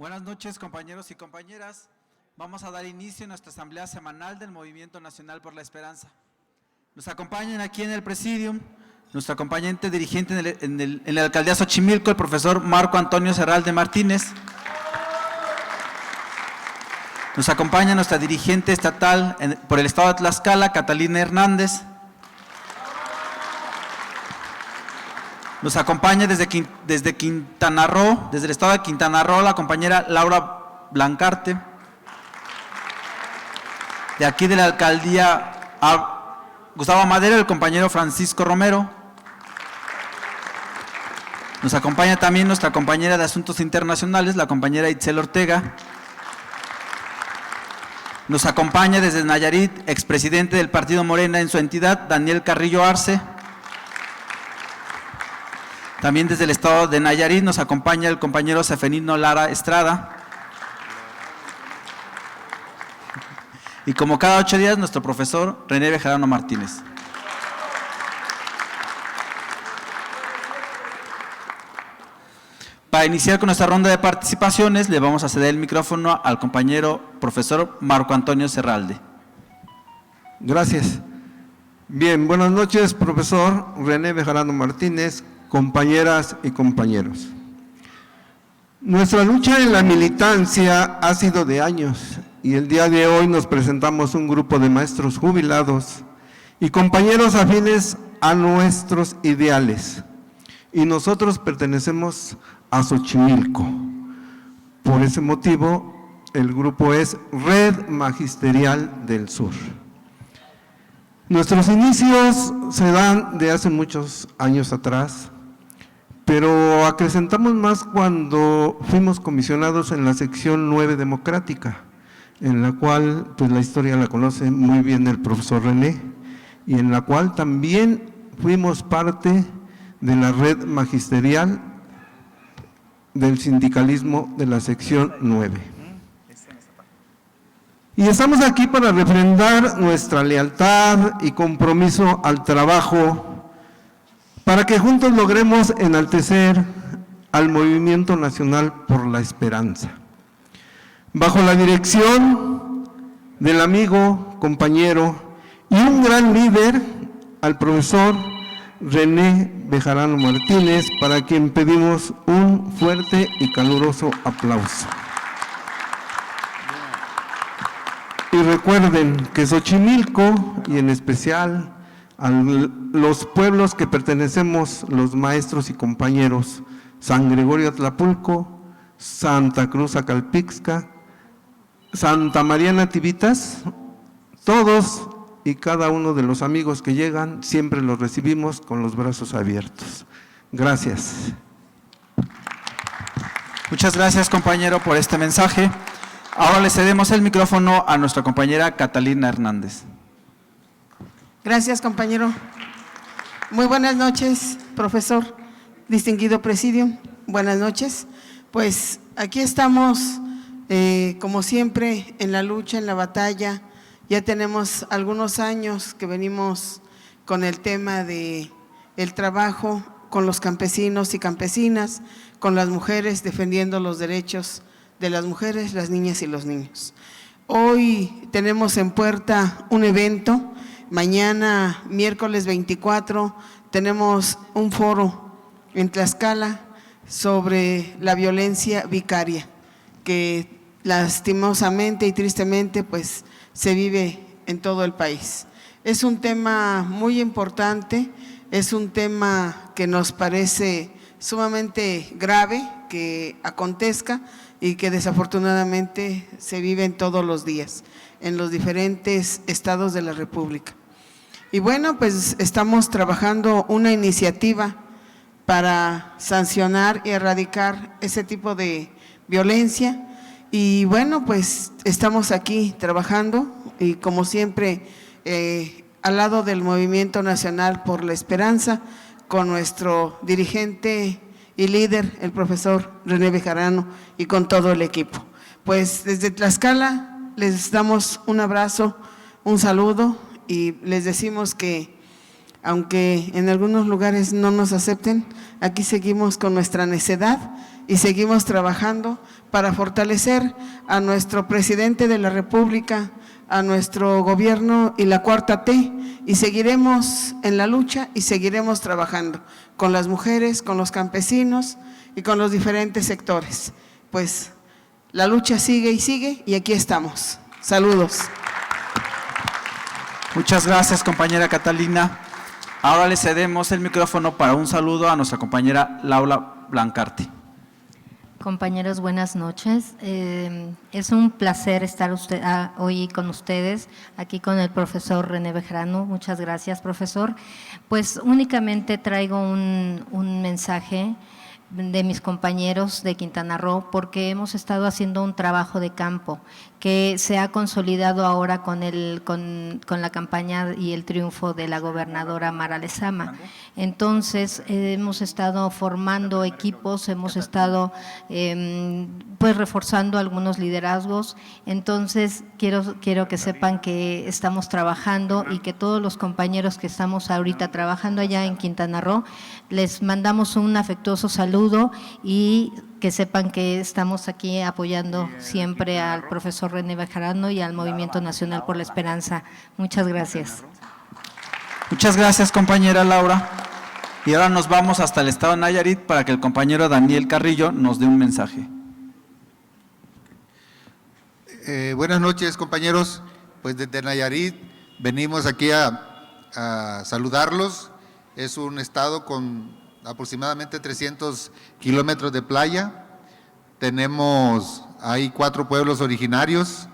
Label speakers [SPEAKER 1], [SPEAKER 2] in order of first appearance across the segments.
[SPEAKER 1] Buenas noches, compañeros y compañeras. Vamos a dar inicio a nuestra asamblea semanal del Movimiento Nacional por la Esperanza. Nos acompañan aquí en el presidium nuestro acompañante dirigente en la alcaldía Xochimilco, el profesor Marco Antonio Serralde Martínez. Nos acompaña nuestra dirigente estatal por el estado de Tlaxcala, Catalina Hernández. Nos acompaña desde Quintana Roo, desde el estado de Quintana Roo, la compañera Laura Blancarte. De aquí de la alcaldía Gustavo Madero, el compañero Francisco Romero. Nos acompaña también nuestra compañera de Asuntos Internacionales, la compañera Itzel Ortega. Nos acompaña desde Nayarit, expresidente del Partido Morena en su entidad, Daniel Carrillo Arce. También desde el estado de Nayarit nos acompaña el compañero Sefenino Lara Estrada. Y como cada 8 días, nuestro profesor René Bejarano Martínez. Para iniciar con nuestra ronda de participaciones, le vamos a ceder el micrófono al compañero profesor Marco Antonio Serralde.
[SPEAKER 2] Gracias. Bien, buenas noches, profesor René Bejarano Martínez, compañeras y compañeros. Nuestra lucha en la militancia ha sido de años y el día de hoy nos presentamos un grupo de maestros jubilados y compañeros afines a nuestros ideales. Y nosotros pertenecemos a Xochimilco. Por ese motivo, el grupo es Red Magisterial del Sur. Nuestros inicios se dan de hace muchos años atrás, pero acrecentamos más cuando fuimos comisionados en la sección 9 democrática, en la cual pues la historia la conoce muy bien el profesor René, y en la cual también fuimos parte de la red magisterial del sindicalismo de la sección 9. Y estamos aquí para refrendar nuestra lealtad y compromiso al trabajo para que juntos logremos enaltecer al Movimiento Nacional por la Esperanza. Bajo la dirección del amigo, compañero y un gran líder, al profesor René Bejarano Martínez, para quien pedimos un fuerte y caluroso aplauso. Y recuerden que Xochimilco, y en especial a los pueblos que pertenecemos, los maestros y compañeros, San Gregorio Atlapulco, Santa Cruz Acalpixca, Santa María Nativitas, todos y cada uno de los amigos que llegan, siempre los recibimos con los brazos abiertos. Gracias.
[SPEAKER 1] Muchas gracias, compañero, por este mensaje. Ahora le cedemos el micrófono a nuestra compañera Catalina Hernández.
[SPEAKER 3] Gracias, compañero. Muy buenas noches, profesor, distinguido presidium. Buenas noches. Pues aquí estamos, como siempre, en la lucha, en la batalla. Ya tenemos algunos años que venimos con el tema de el trabajo con los campesinos y campesinas, con las mujeres, defendiendo los derechos de las mujeres, las niñas y los niños. Hoy tenemos en puerta un evento. Mañana, miércoles 24, tenemos un foro en Tlaxcala sobre la violencia vicaria, que lastimosamente y tristemente pues se vive en todo el país. Es un tema muy importante, es un tema que nos parece sumamente grave que acontezca y que desafortunadamente se vive en todos los días, en los diferentes estados de la República. Y bueno, pues estamos trabajando una iniciativa para sancionar y erradicar ese tipo de violencia. Y bueno, pues estamos aquí trabajando y como siempre al lado del Movimiento Nacional por la Esperanza, con nuestro dirigente y líder, el profesor René Bejarano, y con todo el equipo. Pues desde Tlaxcala les damos un abrazo, un saludo y les decimos que aunque en algunos lugares no nos acepten, aquí seguimos con nuestra necedad y seguimos trabajando para fortalecer a nuestro presidente de la República, a nuestro gobierno y la Cuarta T, y seguiremos en la lucha y seguiremos trabajando con las mujeres, con los campesinos y con los diferentes sectores. Pues la lucha sigue y aquí estamos. Saludos.
[SPEAKER 1] Muchas gracias, compañera Catalina. Ahora le cedemos el micrófono para un saludo a nuestra compañera Laura Blancarte.
[SPEAKER 4] Compañeros, buenas noches. Es un placer estar hoy con ustedes, aquí con el profesor René Bejarano. Muchas gracias, profesor. Pues únicamente traigo un mensaje de mis compañeros de Quintana Roo, porque hemos estado haciendo un trabajo de campo que se ha consolidado ahora con la campaña y el triunfo de la gobernadora Mara Lezama. Entonces, hemos estado formando equipos, hemos estado pues reforzando algunos liderazgos. Entonces, quiero que sepan que estamos trabajando y que todos los compañeros que estamos ahorita trabajando allá en Quintana Roo, les mandamos un afectuoso saludo y que sepan que estamos aquí apoyando siempre al profesor René Bejarano y al Movimiento Nacional por la Esperanza. Muchas gracias.
[SPEAKER 1] Muchas gracias, compañera Laura. Y ahora nos vamos hasta el estado de Nayarit para que el compañero Daniel Carrillo nos dé un mensaje.
[SPEAKER 5] Buenas noches, compañeros. Pues desde Nayarit venimos aquí a saludarlos. Es un estado con aproximadamente 300 kilómetros de playa. Hay 4 pueblos originarios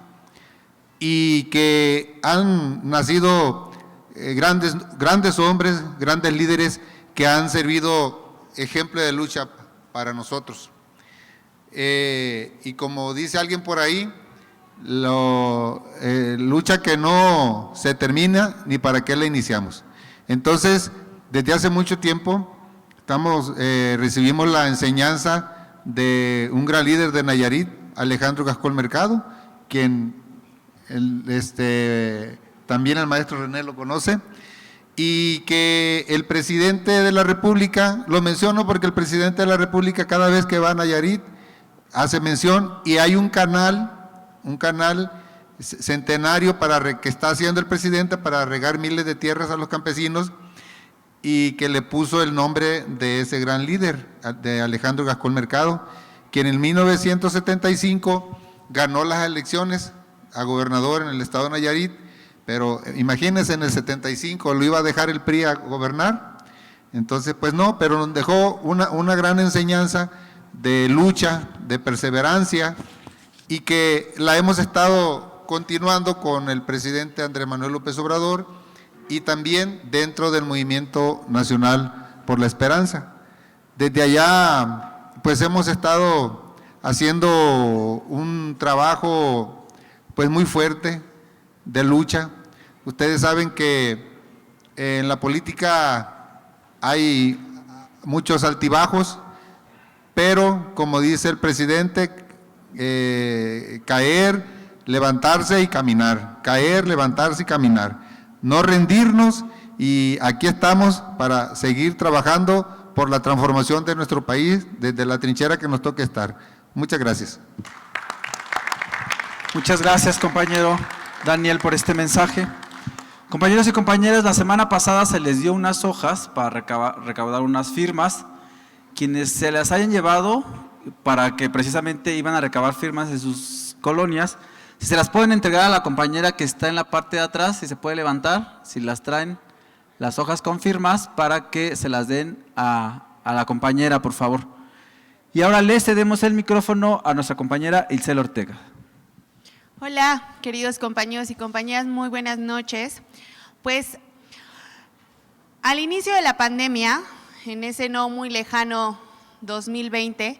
[SPEAKER 5] y que han nacido grandes hombres, grandes líderes que han servido ejemplo de lucha para nosotros. Y como dice alguien por ahí, lucha que no se termina ni para qué la iniciamos. Entonces, desde hace mucho tiempo recibimos la enseñanza de un gran líder de Nayarit, Alejandro Gascón Mercado, quien también el maestro René lo conoce, y que el presidente de la República, lo menciono porque el presidente de la República cada vez que va a Nayarit hace mención, y hay un canal centenario que está haciendo el presidente para regar miles de tierras a los campesinos, y que le puso el nombre de ese gran líder, de Alejandro Gascón Mercado, quien en 1975 ganó las elecciones a gobernador en el estado de Nayarit, pero imagínense, en el 75 lo iba a dejar el PRI a gobernar. Entonces, pues no, pero nos dejó una gran enseñanza de lucha, de perseverancia, y que la hemos estado continuando con el presidente Andrés Manuel López Obrador, y también dentro del Movimiento Nacional por la Esperanza. Desde allá, pues hemos estado haciendo un trabajo pues muy fuerte de lucha. Ustedes saben que en la política hay muchos altibajos, pero como dice el presidente, caer, levantarse y caminar, caer, levantarse y caminar. No rendirnos, y aquí estamos para seguir trabajando por la transformación de nuestro país desde la trinchera que nos toque estar. Muchas gracias.
[SPEAKER 1] Muchas gracias, compañero Daniel, por este mensaje. Compañeros y compañeras, la semana pasada se les dio unas hojas para recaudar unas firmas. Quienes se las hayan llevado para que precisamente iban a recabar firmas en sus colonias, si se las pueden entregar a la compañera que está en la parte de atrás, si se puede levantar, si las traen las hojas con firmas para que se las den a la compañera, por favor. Y ahora le cedemos el micrófono a nuestra compañera Ilse Ortega.
[SPEAKER 6] Hola, queridos compañeros y compañeras, muy buenas noches. Pues al inicio de la pandemia, en ese no muy lejano 2020,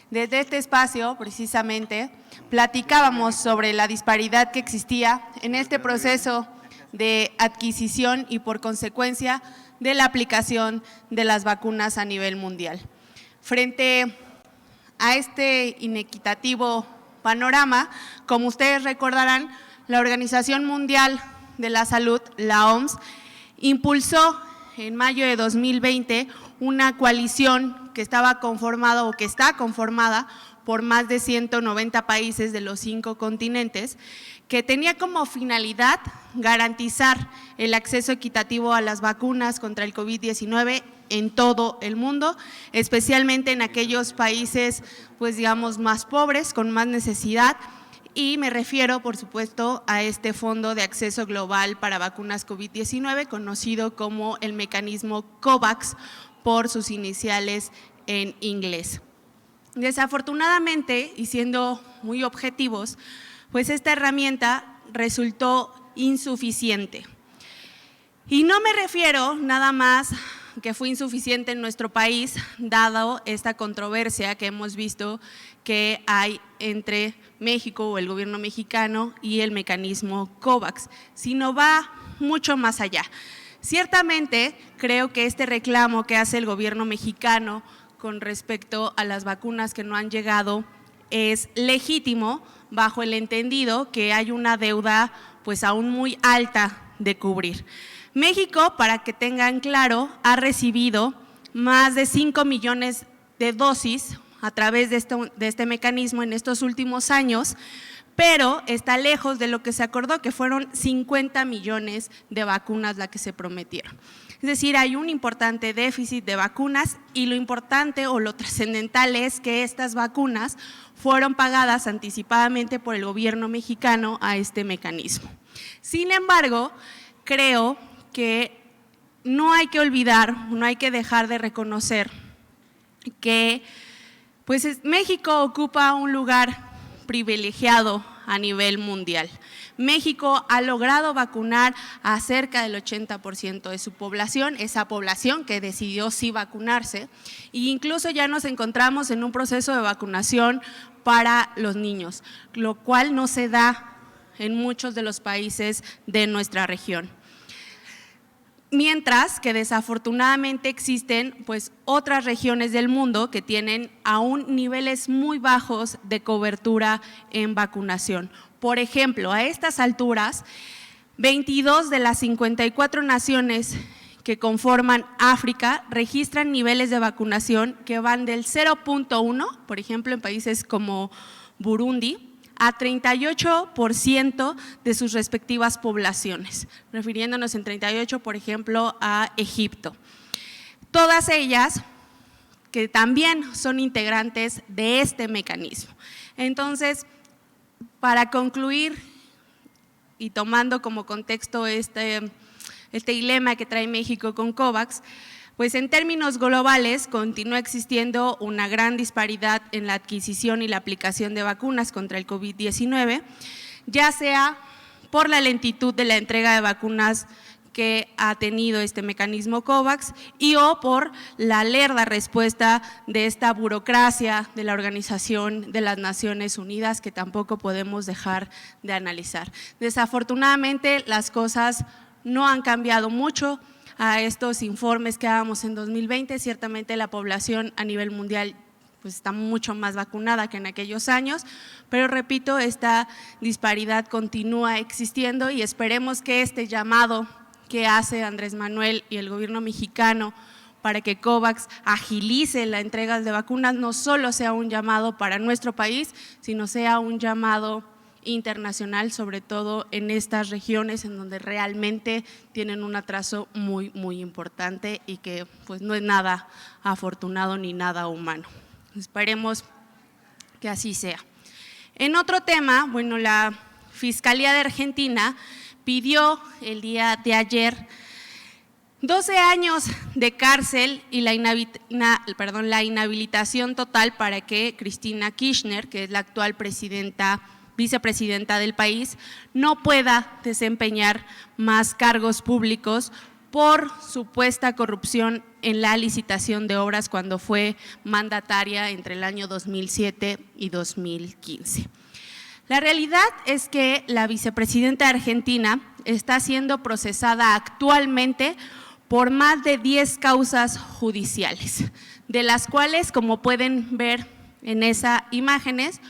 [SPEAKER 6] desde este espacio precisamente platicábamos sobre la disparidad que existía en este proceso de adquisición y por consecuencia de la aplicación de las vacunas a nivel mundial. Frente a este inequitativo panorama, como ustedes recordarán, la Organización Mundial de la Salud, la OMS, impulsó en mayo de 2020 una coalición que estaba conformada o que está conformada por más de 190 países de los 5 continentes, que tenía como finalidad garantizar el acceso equitativo a las vacunas contra el COVID-19 en todo el mundo, especialmente en aquellos países, pues digamos, más pobres, con más necesidad, y me refiero, por supuesto, a este Fondo de Acceso Global para Vacunas COVID-19, conocido como el mecanismo COVAX por sus iniciales en inglés. Desafortunadamente, y siendo muy objetivos, pues esta herramienta resultó insuficiente. Y no me refiero nada más que fue insuficiente en nuestro país, dado esta controversia que hemos visto que hay entre México o el gobierno mexicano y el mecanismo COVAX, sino va mucho más allá. Ciertamente, creo que este reclamo que hace el gobierno mexicano con respecto a las vacunas que no han llegado es legítimo, bajo el entendido que hay una deuda pues aún muy alta de cubrir. México, para que tengan claro, ha recibido más de 5 millones de dosis a través de este mecanismo en estos últimos años, pero está lejos de lo que se acordó, que fueron 50 millones de vacunas las que se prometieron. Es decir, hay un importante déficit de vacunas y lo importante o lo trascendental es que estas vacunas fueron pagadas anticipadamente por el gobierno mexicano a este mecanismo. Sin embargo, creo que no hay que olvidar, no hay que dejar de reconocer que pues México ocupa un lugar privilegiado a nivel mundial. México ha logrado vacunar a cerca del 80% de su población, esa población que decidió sí vacunarse, e incluso ya nos encontramos en un proceso de vacunación para los niños, lo cual no se da en muchos de los países de nuestra región. Mientras que desafortunadamente existen pues otras regiones del mundo que tienen aún niveles muy bajos de cobertura en vacunación. Por ejemplo, a estas alturas, 22 de las 54 naciones que conforman África registran niveles de vacunación que van del 0.1, por ejemplo, en países como Burundi, a 38% de sus respectivas poblaciones, refiriéndonos en 38, por ejemplo, a Egipto. Todas ellas que también son integrantes de este mecanismo. Entonces, para concluir y tomando como contexto este dilema que trae México con COVAX, pues en términos globales continúa existiendo una gran disparidad en la adquisición y la aplicación de vacunas contra el COVID-19, ya sea por la lentitud de la entrega de vacunas que ha tenido este mecanismo COVAX y o por la lerda respuesta de esta burocracia de la Organización de las Naciones Unidas que tampoco podemos dejar de analizar. Desafortunadamente las cosas no han cambiado mucho a estos informes que dábamos en 2020, ciertamente la población a nivel mundial pues está mucho más vacunada que en aquellos años, pero repito, esta disparidad continúa existiendo y esperemos que este llamado que hace Andrés Manuel y el gobierno mexicano para que COVAX agilice la entrega de vacunas no solo sea un llamado para nuestro país, sino sea un llamado internacional, sobre todo en estas regiones en donde realmente tienen un atraso muy, muy importante y que pues no es nada afortunado ni nada humano. Esperemos que así sea. En otro tema, bueno, la Fiscalía de Argentina pidió el día de ayer 12 años de cárcel y la inhabilitación total para que Cristina Kirchner, que es la actual vicepresidenta del país, no pueda desempeñar más cargos públicos por supuesta corrupción en la licitación de obras cuando fue mandataria entre el año 2007 y 2015. La realidad es que la vicepresidenta de Argentina está siendo procesada actualmente por más de 10 causas judiciales, de las cuales, como pueden ver en esas imágenes,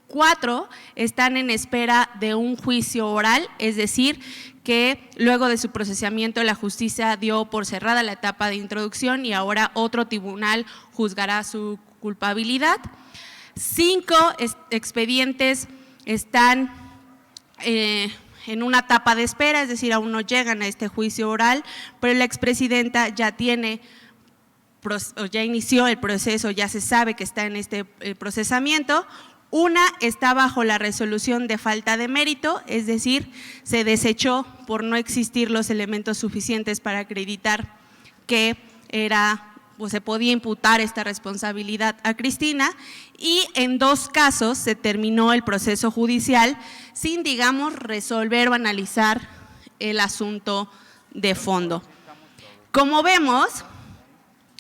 [SPEAKER 6] 4 están en espera de un juicio oral, es decir, que luego de su procesamiento la justicia dio por cerrada la etapa de introducción y ahora otro tribunal juzgará su culpabilidad. 5 expedientes están en una etapa de espera, es decir, aún no llegan a este juicio oral, pero la expresidenta ya inició el proceso, ya se sabe que está en este procesamiento. Una está bajo la resolución de falta de mérito, es decir, se desechó por no existir los elementos suficientes para acreditar que se podía imputar esta responsabilidad a Cristina, y en 2 casos se terminó el proceso judicial sin, digamos, resolver o analizar el asunto de fondo. Como vemos,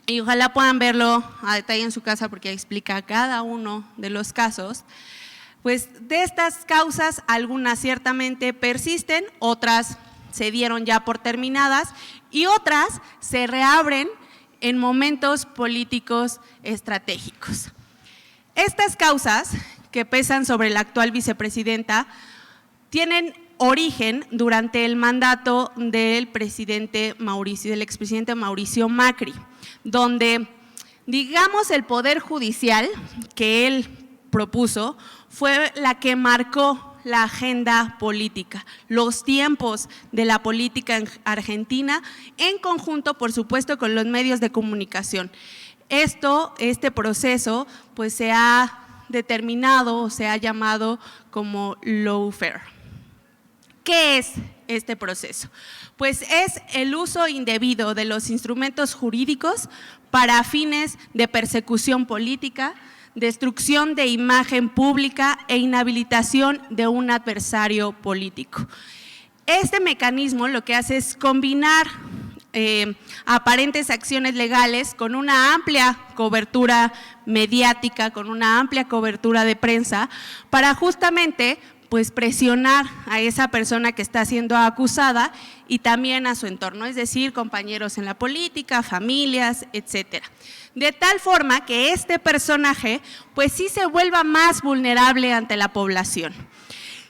[SPEAKER 6] y ojalá puedan verlo a detalle en su casa porque explica cada uno de los casos, pues de estas causas algunas ciertamente persisten, otras se dieron ya por terminadas y otras se reabren en momentos políticos estratégicos. Estas causas que pesan sobre la actual vicepresidenta tienen origen durante el mandato del expresidente Mauricio Macri, donde, digamos, el Poder Judicial que él propuso fue la que marcó la agenda política, los tiempos de la política argentina, en conjunto, por supuesto, con los medios de comunicación. Este proceso, pues se ha determinado o se ha llamado como lawfare. ¿Qué es este proceso? Pues es el uso indebido de los instrumentos jurídicos para fines de persecución política, destrucción de imagen pública e inhabilitación de un adversario político. Este mecanismo lo que hace es combinar aparentes acciones legales con una amplia cobertura mediática, con una amplia cobertura de prensa, para justamente pues presionar a esa persona que está siendo acusada y también a su entorno, es decir, compañeros en la política, familias, etcétera. De tal forma que este personaje pues sí se vuelva más vulnerable ante la población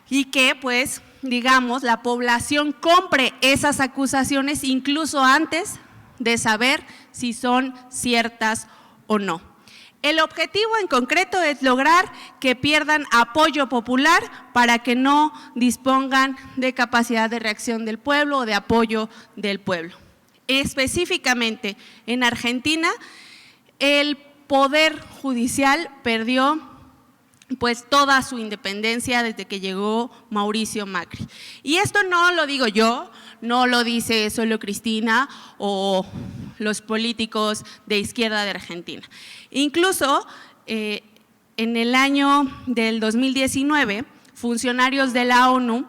[SPEAKER 6] y que pues digamos la población compre esas acusaciones incluso antes de saber si son ciertas o no. El objetivo en concreto es lograr que pierdan apoyo popular para que no dispongan de capacidad de reacción del pueblo o de apoyo del pueblo. Específicamente en Argentina, el Poder Judicial perdió pues toda su independencia desde que llegó Mauricio Macri. Y esto no lo digo yo, no lo dice solo Cristina o los políticos de izquierda de Argentina. Incluso en el año del 2019, funcionarios de la ONU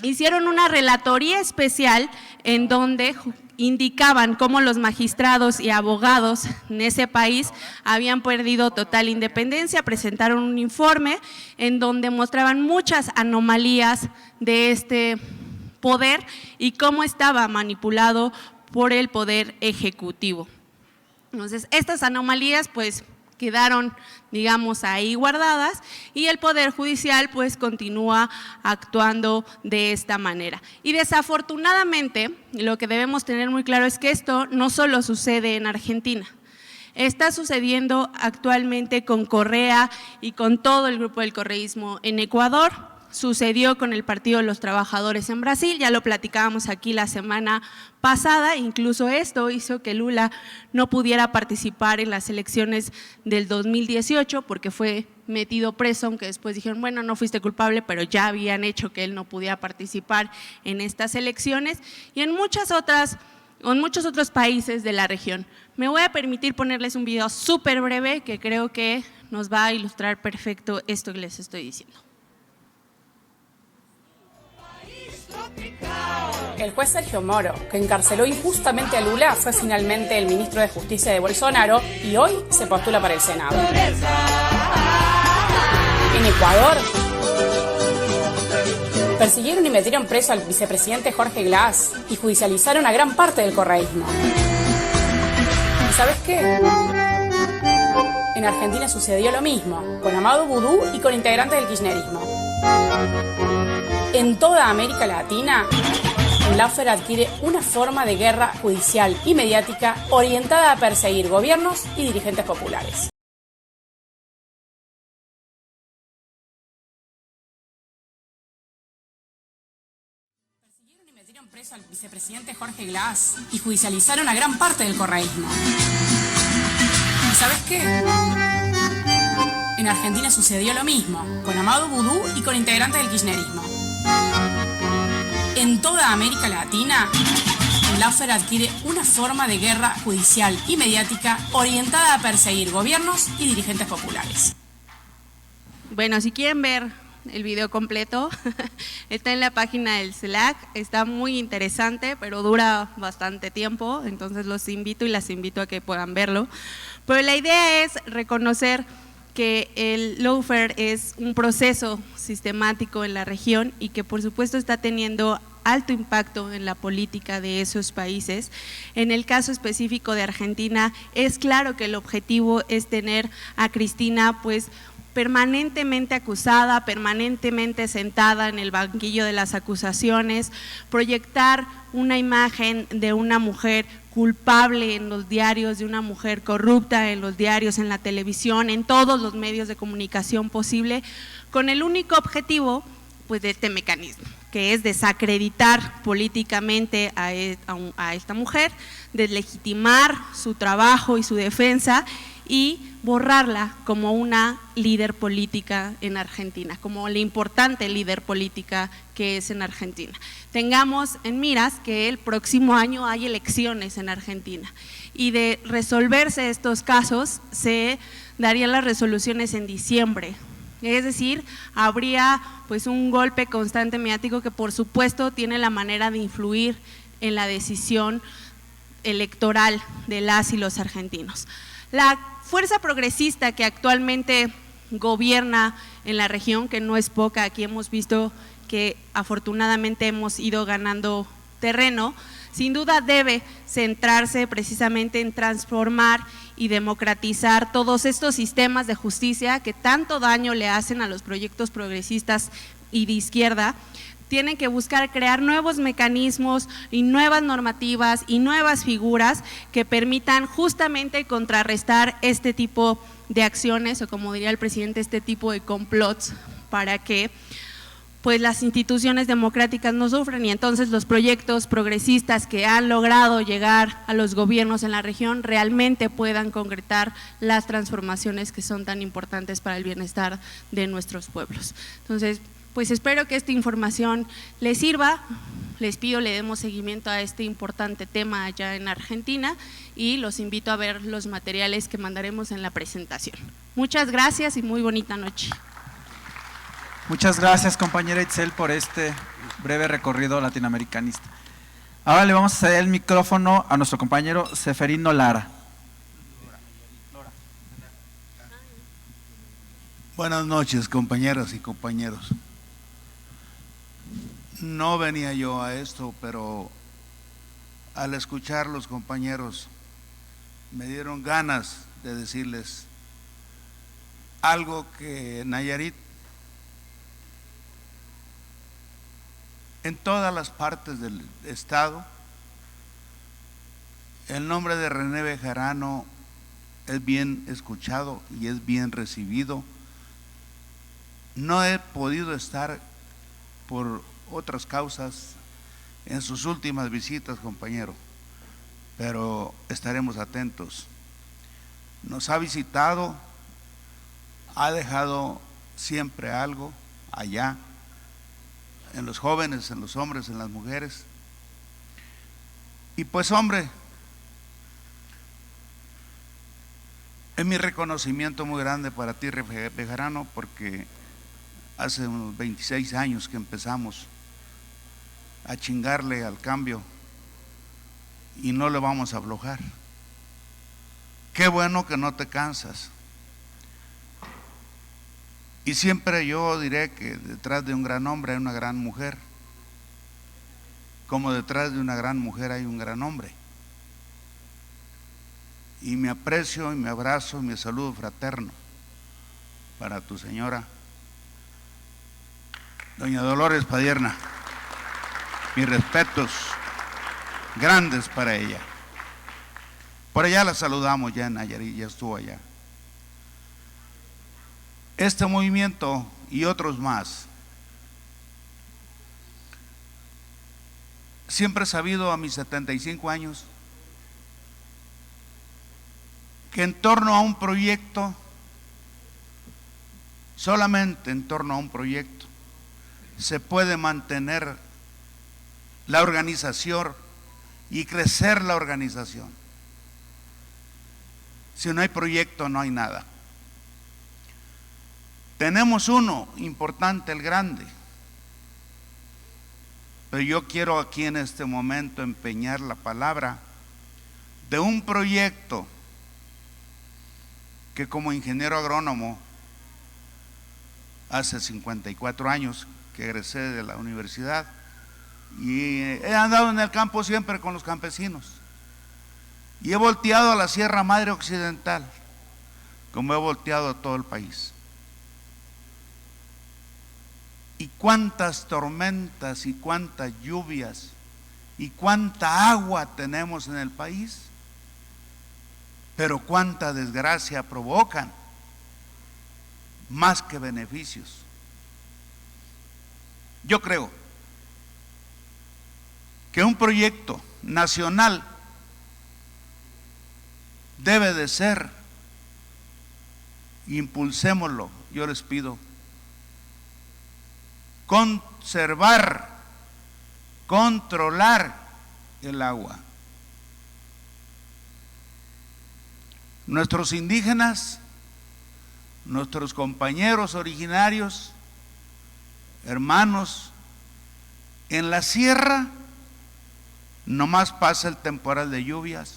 [SPEAKER 6] hicieron una relatoría especial en donde indicaban cómo los magistrados y abogados en ese país habían perdido total independencia, presentaron un informe en donde mostraban muchas anomalías de este poder y cómo estaba manipulado por el Poder Ejecutivo. Entonces, estas anomalías pues quedaron, digamos, ahí guardadas y el Poder Judicial pues continúa actuando de esta manera. Y desafortunadamente, lo que debemos tener muy claro es que esto no solo sucede en Argentina, está sucediendo actualmente con Correa y con todo el grupo del correísmo en Ecuador. Sucedió con el Partido de los Trabajadores en Brasil, ya lo platicábamos aquí la semana pasada, incluso esto hizo que Lula no pudiera participar en las elecciones del 2018 porque fue metido preso, aunque después dijeron, bueno, no fuiste culpable, pero ya habían hecho que él no pudiera participar en estas elecciones y en muchos otros países de la región. Me voy a permitir ponerles un video súper breve que creo que nos va a ilustrar perfecto esto que les estoy diciendo.
[SPEAKER 7] El juez Sergio Moro, que encarceló injustamente a Lula, fue finalmente el ministro de Justicia de Bolsonaro y hoy se postula para el Senado. En Ecuador, persiguieron y metieron preso al vicepresidente Jorge Glass y judicializaron a gran parte del correísmo. ¿Y sabes qué? En Argentina sucedió lo mismo, con Amado Vudú y con integrantes del kirchnerismo. En toda América Latina, el lawfare adquiere una forma de guerra judicial y mediática orientada a perseguir gobiernos y dirigentes populares. Persiguieron y metieron preso al vicepresidente Jorge Glass y judicializaron a gran parte del correísmo. ¿Y sabes qué? En Argentina sucedió lo mismo, con Amado Vudú y con integrantes del kirchnerismo. En toda América Latina, el lawfare adquiere una forma de guerra judicial y mediática orientada a perseguir gobiernos y dirigentes populares.
[SPEAKER 6] Bueno, si quieren ver el video completo, está en la página del CELAC, está muy interesante, pero dura bastante tiempo, entonces los invito y las invito a que puedan verlo. Pero la idea es reconocer que el lawfare es un proceso sistemático en la región y que por supuesto está teniendo alto impacto en la política de esos países. En el caso específico de Argentina, es claro que el objetivo es tener a Cristina pues permanentemente acusada, permanentemente sentada en el banquillo de las acusaciones, proyectar una imagen de una mujer culpable en los diarios, de una mujer corrupta en los diarios, en la televisión, en todos los medios de comunicación posible, con el único objetivo pues de este mecanismo, que es desacreditar políticamente a esta mujer, deslegitimar su trabajo y su defensa y borrarla como una líder política en Argentina, como la importante líder política que es en Argentina. Tengamos en miras que el próximo año hay elecciones en Argentina y de resolverse estos casos se darían las resoluciones en diciembre. Es decir, habría pues un golpe constante mediático que por supuesto tiene la manera de influir en la decisión electoral de las y los argentinos. La fuerza progresista que actualmente gobierna en la región, que no es poca, aquí hemos visto que afortunadamente hemos ido ganando terreno, sin duda debe centrarse precisamente en transformar y democratizar todos estos sistemas de justicia que tanto daño le hacen a los proyectos progresistas y de izquierda. Tienen que buscar crear nuevos mecanismos y nuevas normativas y nuevas figuras que permitan justamente contrarrestar este tipo de acciones o, como diría el presidente, este tipo de complots para que pues las instituciones democráticas no sufran y entonces los proyectos progresistas que han logrado llegar a los gobiernos en la región realmente puedan concretar las transformaciones que son tan importantes para el bienestar de nuestros pueblos. Entonces, pues espero que esta información les sirva, les pido le demos seguimiento a este importante tema allá en Argentina y los invito a ver los materiales que mandaremos en la presentación. Muchas gracias y muy bonita noche.
[SPEAKER 1] Muchas gracias, compañera Itzel, por este breve recorrido latinoamericanista. Ahora le vamos a ceder el micrófono a nuestro compañero Seferino Lara.
[SPEAKER 8] Buenas noches, compañeras y compañeros. No venía yo a esto, pero al escuchar los compañeros me dieron ganas de decirles algo que Nayarit, en todas las partes del estado, el nombre de René Bejarano es bien escuchado y es bien recibido. No he podido estar por otras causas en sus últimas visitas, compañero, pero estaremos atentos. Nos ha visitado, ha dejado siempre algo allá, en los jóvenes, en los hombres, en las mujeres. Y pues, hombre, es mi reconocimiento muy grande para ti, Bejarano, porque hace unos 26 años que empezamos a chingarle al cambio y no le vamos a aflojar. Qué bueno que no te cansas. Y siempre yo diré que detrás de un gran hombre hay una gran mujer, como detrás de una gran mujer hay un gran hombre. y mi aprecio y mi abrazo y mi saludo fraterno para tu señora, doña Dolores Padierna. Mis respetos grandes para ella. Por allá la saludamos ya en Nayarit, ya estuvo allá. Este movimiento y otros más, siempre he sabido a mis 75 años que en torno a un proyecto, solamente en torno a un proyecto, se puede mantener la organización y crecer la organización. Si no hay proyecto, no hay nada. Tenemos uno importante, el grande, pero yo quiero aquí en este momento empeñar la palabra de un proyecto que como ingeniero agrónomo, hace 54 años que egresé de la universidad, y he andado en el campo siempre con los campesinos, y he volteado a la Sierra Madre Occidental, como he volteado a todo el país. Y cuántas tormentas y cuántas lluvias y cuánta agua tenemos en el país, pero cuánta desgracia provocan, más que beneficios. Yo creo que un proyecto nacional debe de ser, impulsémoslo, yo les pido, conservar, controlar el agua. Nuestros indígenas, nuestros compañeros originarios, hermanos, en la sierra nomás pasa el temporal de lluvias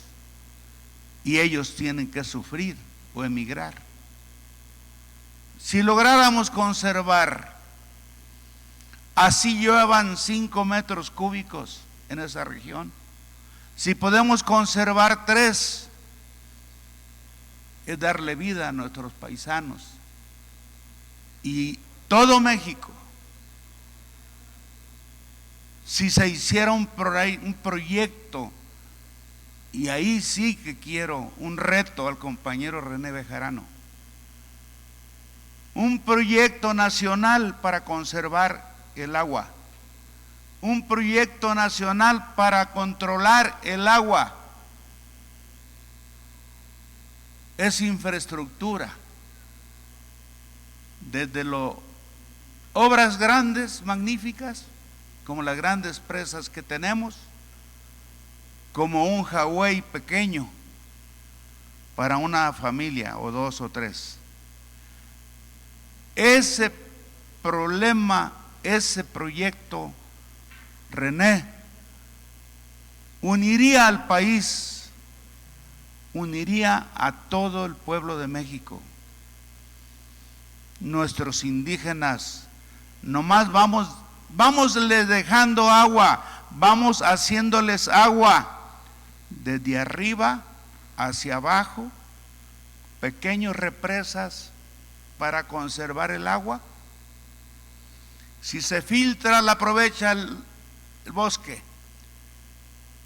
[SPEAKER 8] y ellos tienen que sufrir o emigrar. Si lográramos conservar, así lluevan 5 metros cúbicos en esa región, si podemos conservar 3, es darle vida a nuestros paisanos y todo México. Si se hiciera un proyecto, y ahí sí que quiero un reto al compañero René Bejarano, un proyecto nacional para conservar el agua, un proyecto nacional para controlar el agua. Es infraestructura, desde obras grandes, magníficas, como las grandes presas que tenemos, como un Hawái pequeño para una familia o 2 o 3. Ese problema, ese proyecto, René, uniría al país, uniría a todo el pueblo de México. Nuestros indígenas, nomás vámosles dejando agua, vamos haciéndoles agua desde arriba hacia abajo, pequeñas represas para conservar el agua. Si se filtra, la aprovecha el bosque,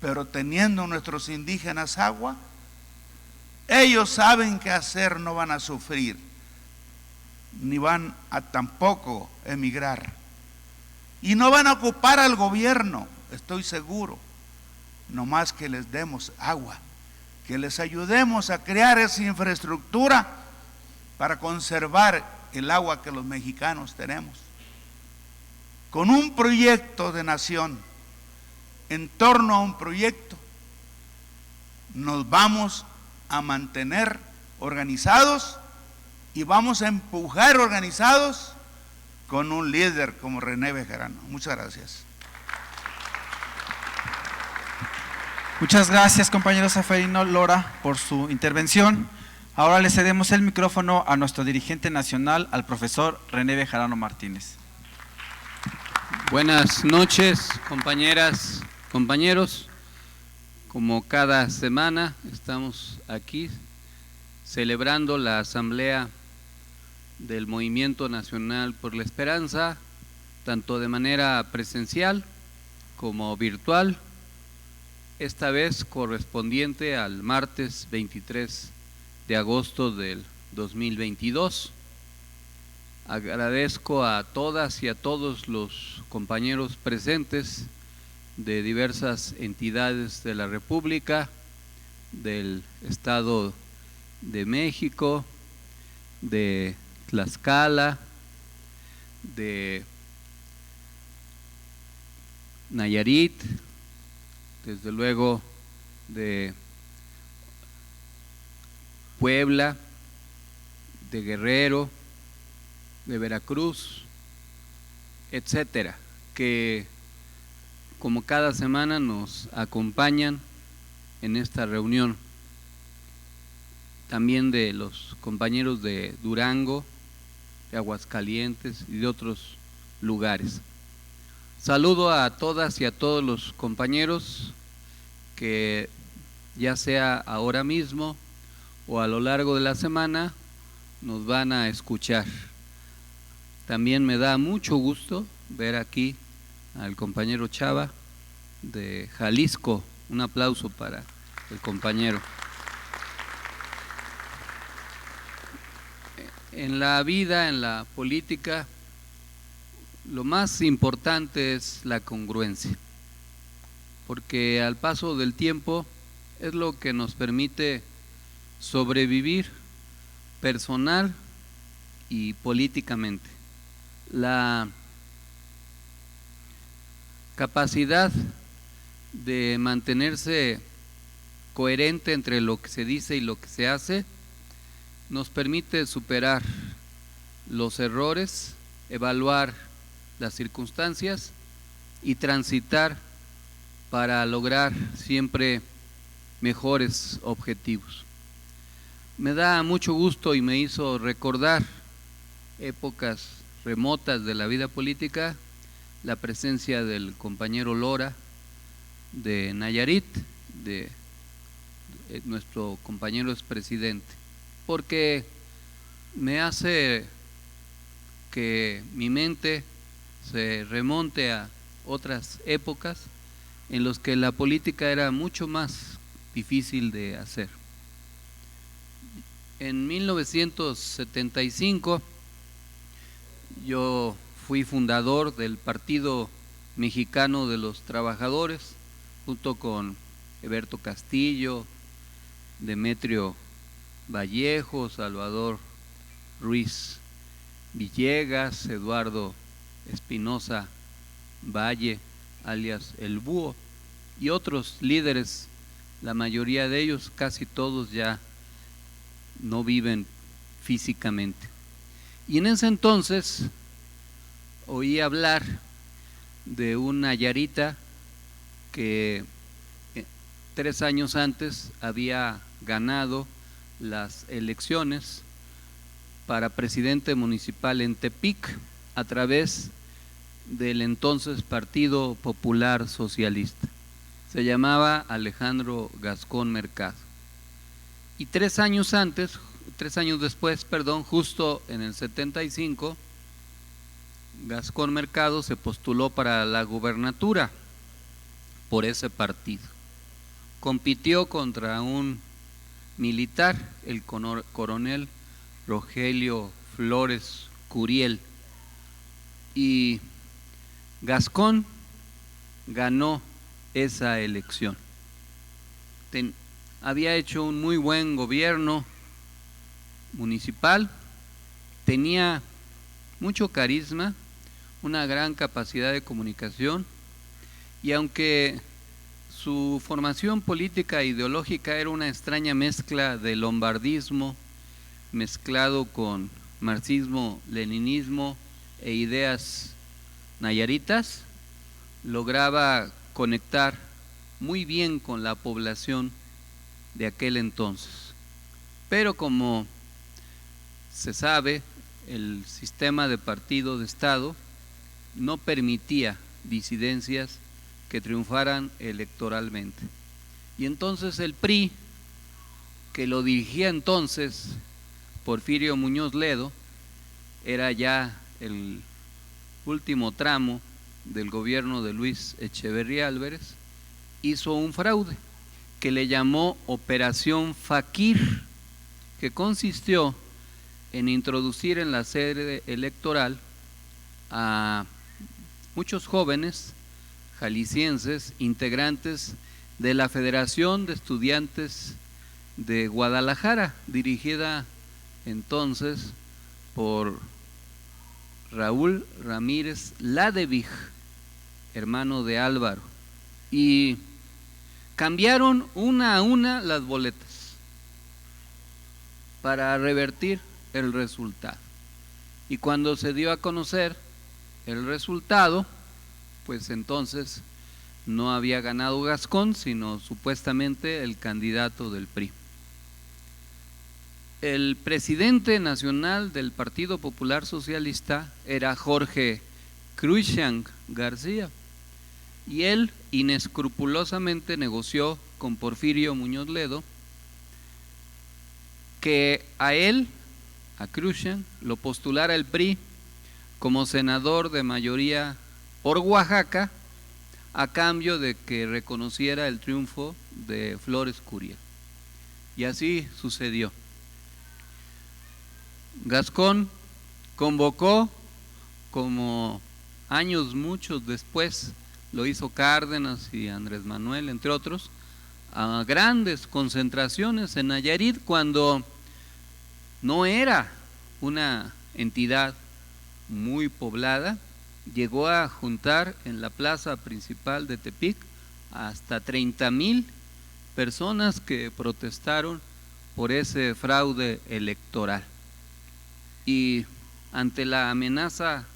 [SPEAKER 8] pero teniendo nuestros indígenas agua, ellos saben qué hacer, no van a sufrir, ni van a tampoco emigrar, y no van a ocupar al gobierno, estoy seguro, nomás que les demos agua, que les ayudemos a crear esa infraestructura para conservar el agua que los mexicanos tenemos. Con un proyecto de nación, en torno a un proyecto, nos vamos a mantener organizados y vamos a empujar organizados con un líder como René Bejarano. Muchas gracias.
[SPEAKER 1] Muchas gracias, compañero Seferino Lora, por su intervención. Ahora le cedemos el micrófono a nuestro dirigente nacional, al profesor René Bejarano Martínez.
[SPEAKER 9] Buenas noches, compañeras, compañeros. Como cada semana estamos aquí celebrando la Asamblea del Movimiento Nacional por la Esperanza, tanto de manera presencial como virtual, esta vez correspondiente al martes 23 de agosto del 2022. Agradezco a todas y a todos los compañeros presentes de diversas entidades de la República, del Estado de México, de Tlaxcala, de Nayarit, desde luego de Puebla, de Guerrero, de Veracruz, etcétera, que como cada semana nos acompañan en esta reunión. También de los compañeros de Durango, de Aguascalientes y de otros lugares. Saludo a todas y a todos los compañeros que ya sea ahora mismo o a lo largo de la semana nos van a escuchar. También me da mucho gusto ver aquí al compañero Chava de Jalisco. Un aplauso para el compañero. En la vida, en la política, lo más importante es la congruencia, porque al paso del tiempo es lo que nos permite sobrevivir personal y políticamente. La capacidad de mantenerse coherente entre lo que se dice y lo que se hace nos permite superar los errores, evaluar las circunstancias y transitar para lograr siempre mejores objetivos. Me da mucho gusto y me hizo recordar épocas remotas de la vida política la presencia del compañero Lora de Nayarit, de nuestro compañero expresidente, porque me hace que mi mente se remonte a otras épocas en las que la política era mucho más difícil de hacer. En 1975 yo fui fundador del Partido Mexicano de los Trabajadores, junto con Eberto Castillo, Demetrio Vallejo, Salvador Ruiz Villegas, Eduardo Espinosa Valle, alias El Búho, y otros líderes, la mayoría de ellos, casi todos ya no viven físicamente. Y en ese entonces oí hablar de una nayarita que 3 años antes había ganado las elecciones para presidente municipal en Tepic a través del entonces Partido Popular Socialista. Se llamaba Alejandro Gascón Mercado. Y 3 años después, justo en el 75, Gascón Mercado se postuló para la gubernatura por ese partido. Compitió contra un militar, el coronel Rogelio Flores Curiel, y Gascón ganó esa elección. Había hecho un muy buen gobierno municipal, tenía mucho carisma, una gran capacidad de comunicación, y aunque su formación política e ideológica era una extraña mezcla de lombardismo mezclado con marxismo, leninismo e ideas nayaritas, lograba conectar muy bien con la población de aquel entonces. Pero como se sabe, el sistema de partido de Estado no permitía disidencias que triunfaran electoralmente. Y entonces el PRI, que lo dirigía entonces Porfirio Muñoz Ledo, era ya el último tramo del gobierno de Luis Echeverría Álvarez, hizo un fraude que le llamó Operación Fakir, que consistió en introducir en la sede electoral a muchos jóvenes jaliscienses, integrantes de la Federación de Estudiantes de Guadalajara, dirigida entonces por Raúl Ramírez Ladevig, hermano de Álvaro, y cambiaron una a una las boletas para revertir el resultado. Y cuando se dio a conocer el resultado, pues entonces no había ganado Gascón, sino supuestamente el candidato del PRI. El presidente nacional del Partido Popular Socialista era Jorge Cruikshank García, y él inescrupulosamente negoció con Porfirio Muñoz Ledo que a él, a Cruikshank, lo postulara el PRI como senador de mayoría por Oaxaca, a cambio de que reconociera el triunfo de Flores Curiel. Y así sucedió. Gascón convocó, como años muchos después lo hizo Cárdenas y Andrés Manuel, entre otros, a grandes concentraciones en Nayarit, cuando no era una entidad muy poblada. Llegó a juntar en la plaza principal de Tepic hasta 30,000 personas que protestaron por ese fraude electoral. Y ante la amenaza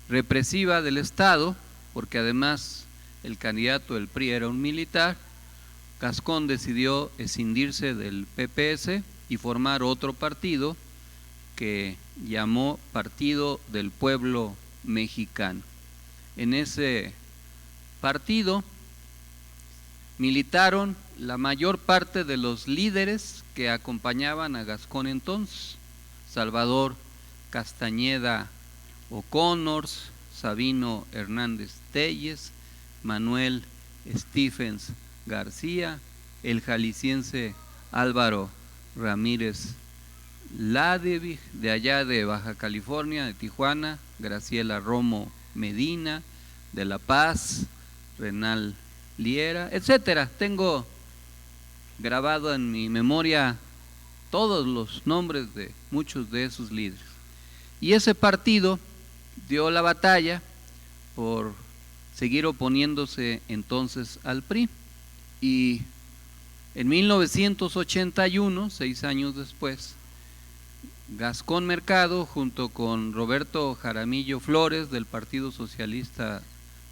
[SPEAKER 9] represiva del Estado, porque además el candidato del PRI era un militar, Gascón decidió escindirse del PPS y formar otro partido que llamó Partido del Pueblo Mexicano. En ese partido militaron la mayor parte de los líderes que acompañaban a Gascón entonces: Salvador Castañeda O'Connors, Sabino Hernández Telles, Manuel Stephens García, el jalisciense Álvaro Ramírez Ladevig, de allá de Baja California, de Tijuana, Graciela Romo Medina, de La Paz, Renal Liera, etcétera. Tengo grabado en mi memoria todos los nombres de muchos de esos líderes. Y ese partido dio la batalla por seguir oponiéndose entonces al PRI, y en 1981, 6 años después, Gascón Mercado, junto con Roberto Jaramillo Flores del Partido Socialista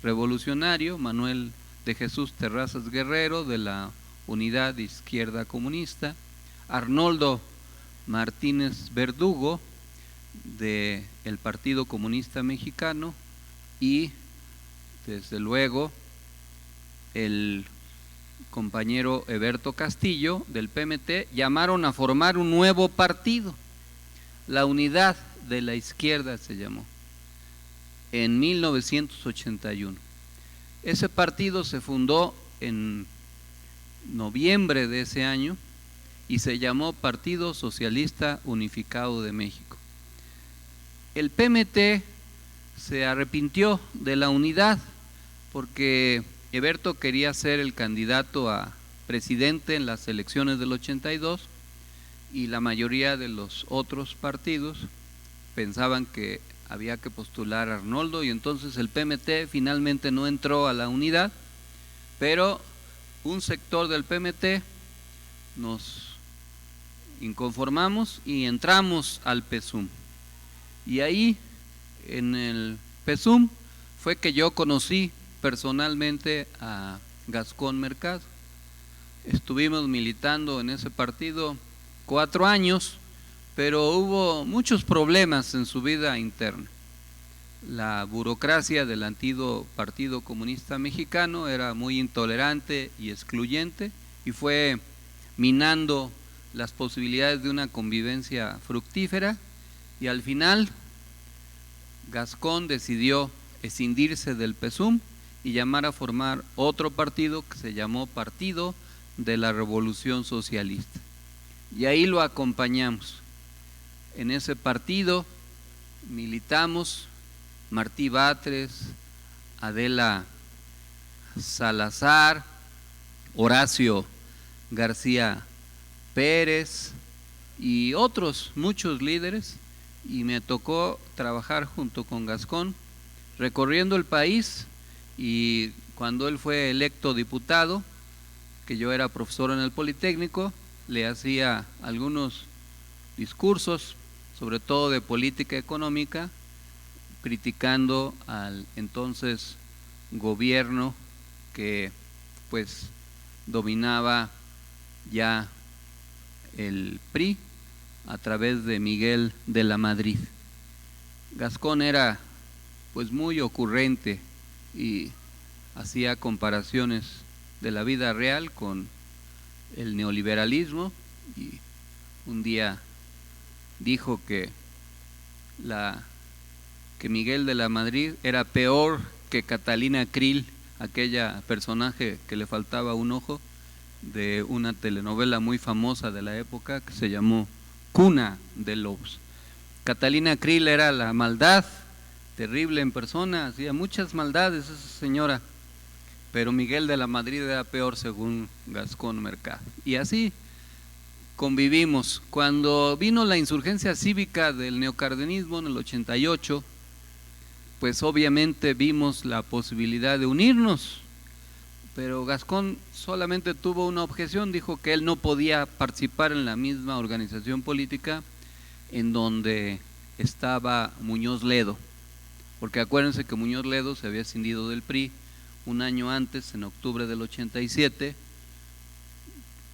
[SPEAKER 9] Revolucionario, Manuel de Jesús Terrazas Guerrero de la Unidad Izquierda Comunista, Arnoldo Martínez Verdugo del Partido Comunista Mexicano y desde luego el compañero Eberto Castillo del PMT, llamaron a formar un nuevo partido, la Unidad de la Izquierda se llamó, en 1981. Ese partido se fundó en noviembre de ese año y se llamó Partido Socialista Unificado de México. El PMT se arrepintió de la unidad porque Eberto quería ser el candidato a presidente en las elecciones del 82 y la mayoría de los otros partidos pensaban que había que postular a Arnoldo, y entonces el PMT finalmente no entró a la unidad, pero un sector del PMT nos inconformamos y entramos al PESUM. Y ahí en el PESUM fue que yo conocí personalmente a Gascón Mercado. Estuvimos militando en ese partido 4 años, pero hubo muchos problemas en su vida interna. La burocracia del antiguo Partido Comunista Mexicano era muy intolerante y excluyente, y fue minando las posibilidades de una convivencia fructífera, y al final Gascón decidió escindirse del PSUM y llamar a formar otro partido que se llamó Partido de la Revolución Socialista. Y ahí lo acompañamos. En ese partido militamos Martí Batres, Adela Salazar, Horacio García Pérez y otros muchos líderes, y me tocó trabajar junto con Gascón recorriendo el país, y cuando él fue electo diputado, que yo era profesor en el Politécnico, le hacía algunos discursos, sobre todo de política económica, criticando al entonces gobierno que pues dominaba ya el PRI a través de Miguel de la Madrid. Gascón era pues muy ocurrente y hacía comparaciones de la vida real con el neoliberalismo, y un día dijo que Miguel de la Madrid era peor que Catalina Krill, aquella personaje que le faltaba un ojo, de una telenovela muy famosa de la época que se llamó Cuna de Lobos. Catalina Krill era la maldad terrible en persona, hacía muchas maldades esa señora, pero Miguel de la Madrid era peor según Gascón Mercado. Y así convivimos. Cuando vino la insurgencia cívica del neocardenismo en el 88, pues obviamente vimos la posibilidad de unirnos, pero Gascón solamente tuvo una objeción, dijo que él no podía participar en la misma organización política en donde estaba Muñoz Ledo, porque acuérdense que Muñoz Ledo se había escindido del PRI un año antes, en octubre del 87,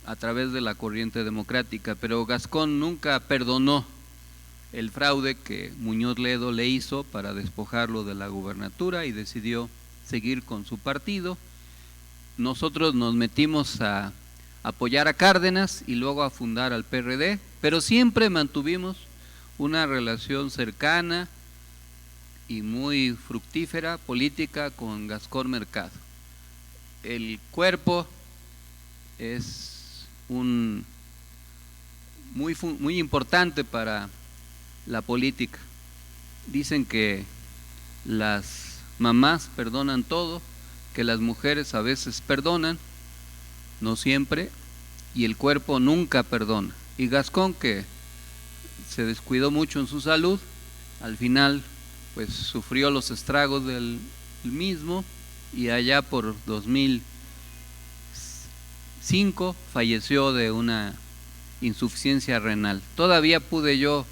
[SPEAKER 9] a través de la corriente democrática, pero Gascón nunca perdonó el fraude que Muñoz Ledo le hizo para despojarlo de la gubernatura y decidió seguir con su partido. Nosotros nos metimos a apoyar a Cárdenas y luego a fundar al PRD, pero siempre mantuvimos una relación cercana y muy fructífera política con Gascón Mercado. El cuerpo es muy importante para la política. Dicen que las mamás perdonan todo, que las mujeres a veces perdonan, no siempre, y el cuerpo nunca perdona. Y Gascón, que se descuidó mucho en su salud, al final pues sufrió los estragos del mismo, y allá por 2005 falleció de una insuficiencia renal. Todavía pude yo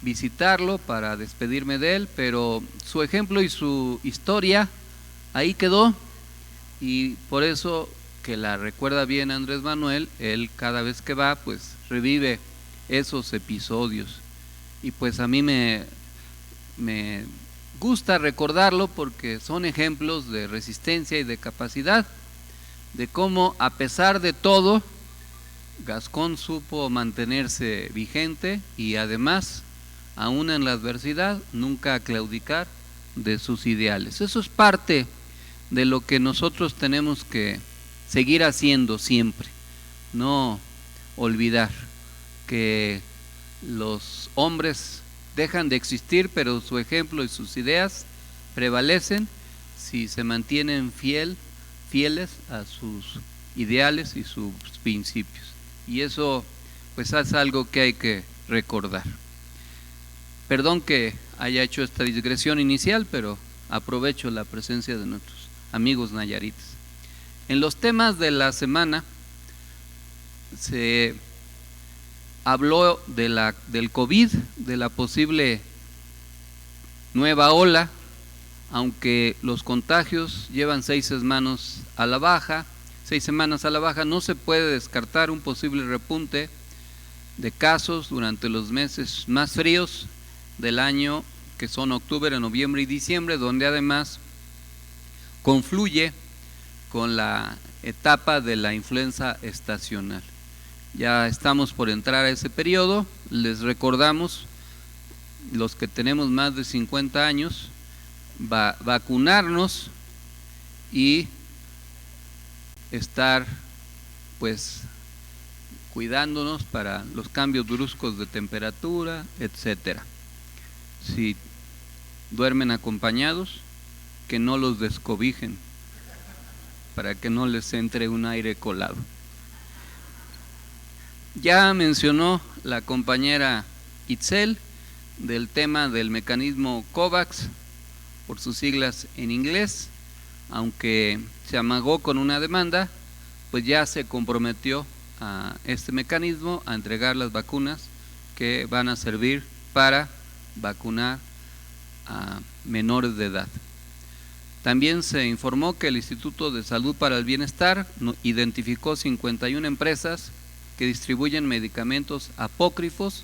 [SPEAKER 9] visitarlo para despedirme de él, pero su ejemplo y su historia ahí quedó, y por eso que la recuerda bien Andrés Manuel, él cada vez que va pues revive esos episodios, y pues a mí me gusta recordarlo porque son ejemplos de resistencia y de capacidad, de cómo a pesar de todo Gascón supo mantenerse vigente y además, aún en la adversidad, nunca claudicar de sus ideales. Eso es parte de lo que nosotros tenemos que seguir haciendo siempre, no olvidar que los hombres dejan de existir, pero su ejemplo y sus ideas prevalecen si se mantienen fieles a sus ideales y sus principios, y eso pues es algo que hay que recordar. Perdón que haya hecho esta digresión inicial, pero aprovecho la presencia de nuestros amigos nayarites. En los temas de la semana se habló del COVID, de la posible nueva ola, aunque los contagios llevan 6 semanas a la baja, no se puede descartar un posible repunte de casos durante los meses más fríos del año, que son octubre, noviembre y diciembre, donde además confluye con la etapa de la influenza estacional. Ya estamos por entrar a ese periodo. Les recordamos, los que tenemos más de 50 años, vacunarnos y estar pues cuidándonos para los cambios bruscos de temperatura, etcétera. Si duermen acompañados, que no los descobijen para que no les entre un aire colado. Ya mencionó la compañera Itzel del tema del mecanismo COVAX, por sus siglas en inglés. Aunque se amagó con una demanda, pues ya se comprometió a este mecanismo a entregar las vacunas que van a servir para vacunar a menores de edad. También se informó que el Instituto de Salud para el Bienestar identificó 51 empresas que distribuyen medicamentos apócrifos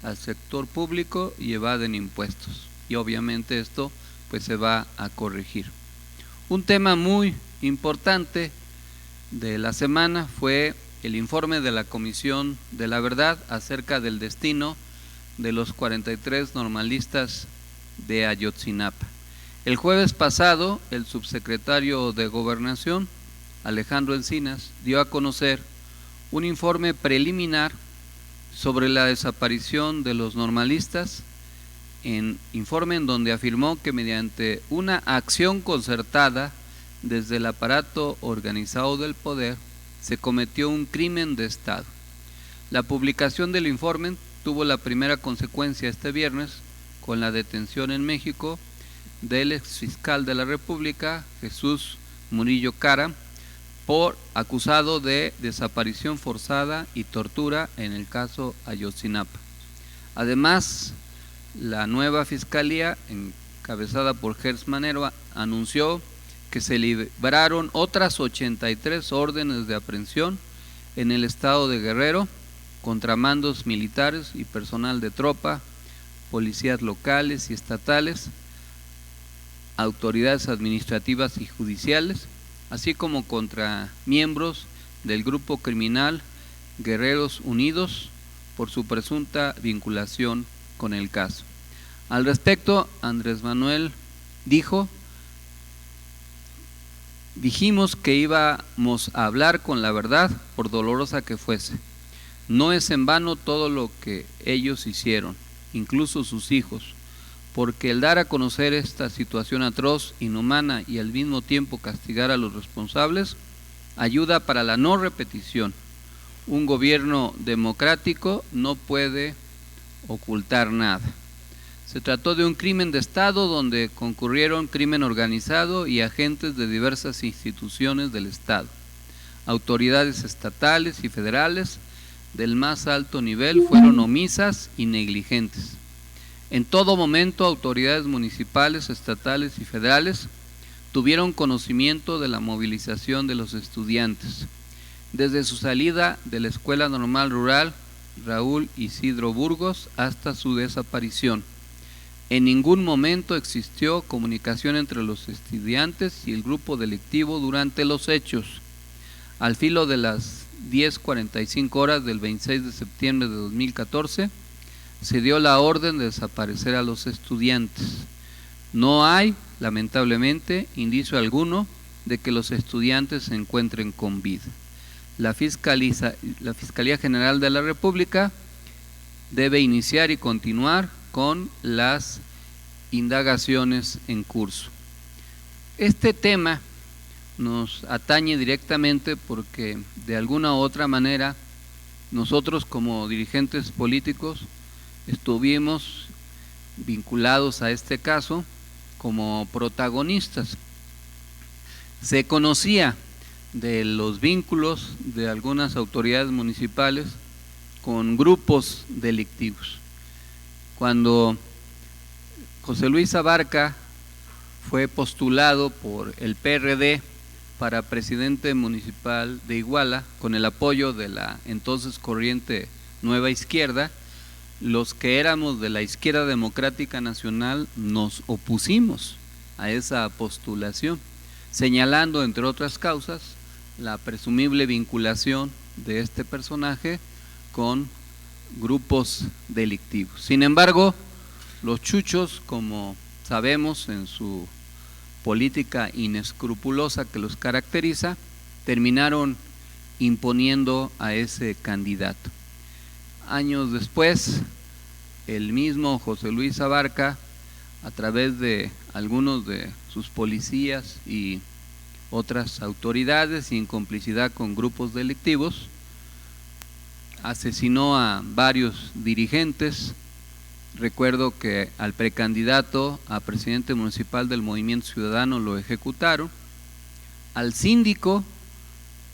[SPEAKER 9] al sector público y evaden impuestos. Y obviamente esto pues se va a corregir. Un tema muy importante de la semana fue el informe de la Comisión de la Verdad acerca del destino de los 43 normalistas de Ayotzinapa. El jueves pasado, el subsecretario de Gobernación, Alejandro Encinas, dio a conocer un informe preliminar sobre la desaparición de los normalistas, informe en donde afirmó que mediante una acción concertada desde el aparato organizado del poder se cometió un crimen de Estado. La publicación del informe tuvo la primera consecuencia este viernes con la detención en México del exfiscal de la República, Jesús Murillo Cara, acusado de desaparición forzada y tortura en el caso Ayotzinapa. Además, la nueva fiscalía, encabezada por Gers Manero, anunció que se libraron otras 83 órdenes de aprehensión en el estado de Guerrero contra mandos militares y personal de tropa, policías locales y estatales, autoridades administrativas y judiciales, así como contra miembros del grupo criminal Guerreros Unidos por su presunta vinculación con el caso. Al respecto, Andrés Manuel dijo: dijimos que íbamos a hablar con la verdad, por dolorosa que fuese. No es en vano todo lo que ellos hicieron, incluso sus hijos, porque el dar a conocer esta situación atroz, inhumana y al mismo tiempo castigar a los responsables, ayuda para la no repetición. Un gobierno democrático no puede ocultar nada. Se trató de un crimen de Estado donde concurrieron crimen organizado y agentes de diversas instituciones del Estado. Autoridades estatales y federales del más alto nivel fueron omisas y negligentes. En todo momento, autoridades municipales, estatales y federales tuvieron conocimiento de la movilización de los estudiantes. Desde su salida de la Escuela Normal Rural Raúl Isidro Burgos hasta su desaparición. En ningún momento existió comunicación entre los estudiantes y el grupo delictivo durante los hechos. Al filo de las 10:45 horas del 26 de septiembre de 2014, se dio la orden de desaparecer a los estudiantes. No hay, lamentablemente, indicio alguno de que los estudiantes se encuentren con vida. La Fiscalía General de la República debe iniciar y continuar con las indagaciones en curso. Este tema nos atañe directamente porque de alguna u otra manera nosotros como dirigentes políticos estuvimos vinculados a este caso como protagonistas. Se conocía de los vínculos de algunas autoridades municipales con grupos delictivos. Cuando José Luis Abarca fue postulado por el PRD para presidente municipal de Iguala, con el apoyo de la entonces corriente Nueva Izquierda, los que éramos de la Izquierda Democrática Nacional nos opusimos a esa postulación. señalando, entre otras causas, la presumible vinculación de este personaje con grupos delictivos. Sin embargo, los chuchos, como sabemos, en su política inescrupulosa que los caracteriza, terminaron imponiendo a ese candidato. Años después, el mismo José Luis Abarca, a través de algunos de sus policías y otras autoridades, y en complicidad con grupos delictivos, asesinó a varios dirigentes. Recuerdo que al precandidato a presidente municipal del Movimiento Ciudadano lo ejecutaron, al síndico,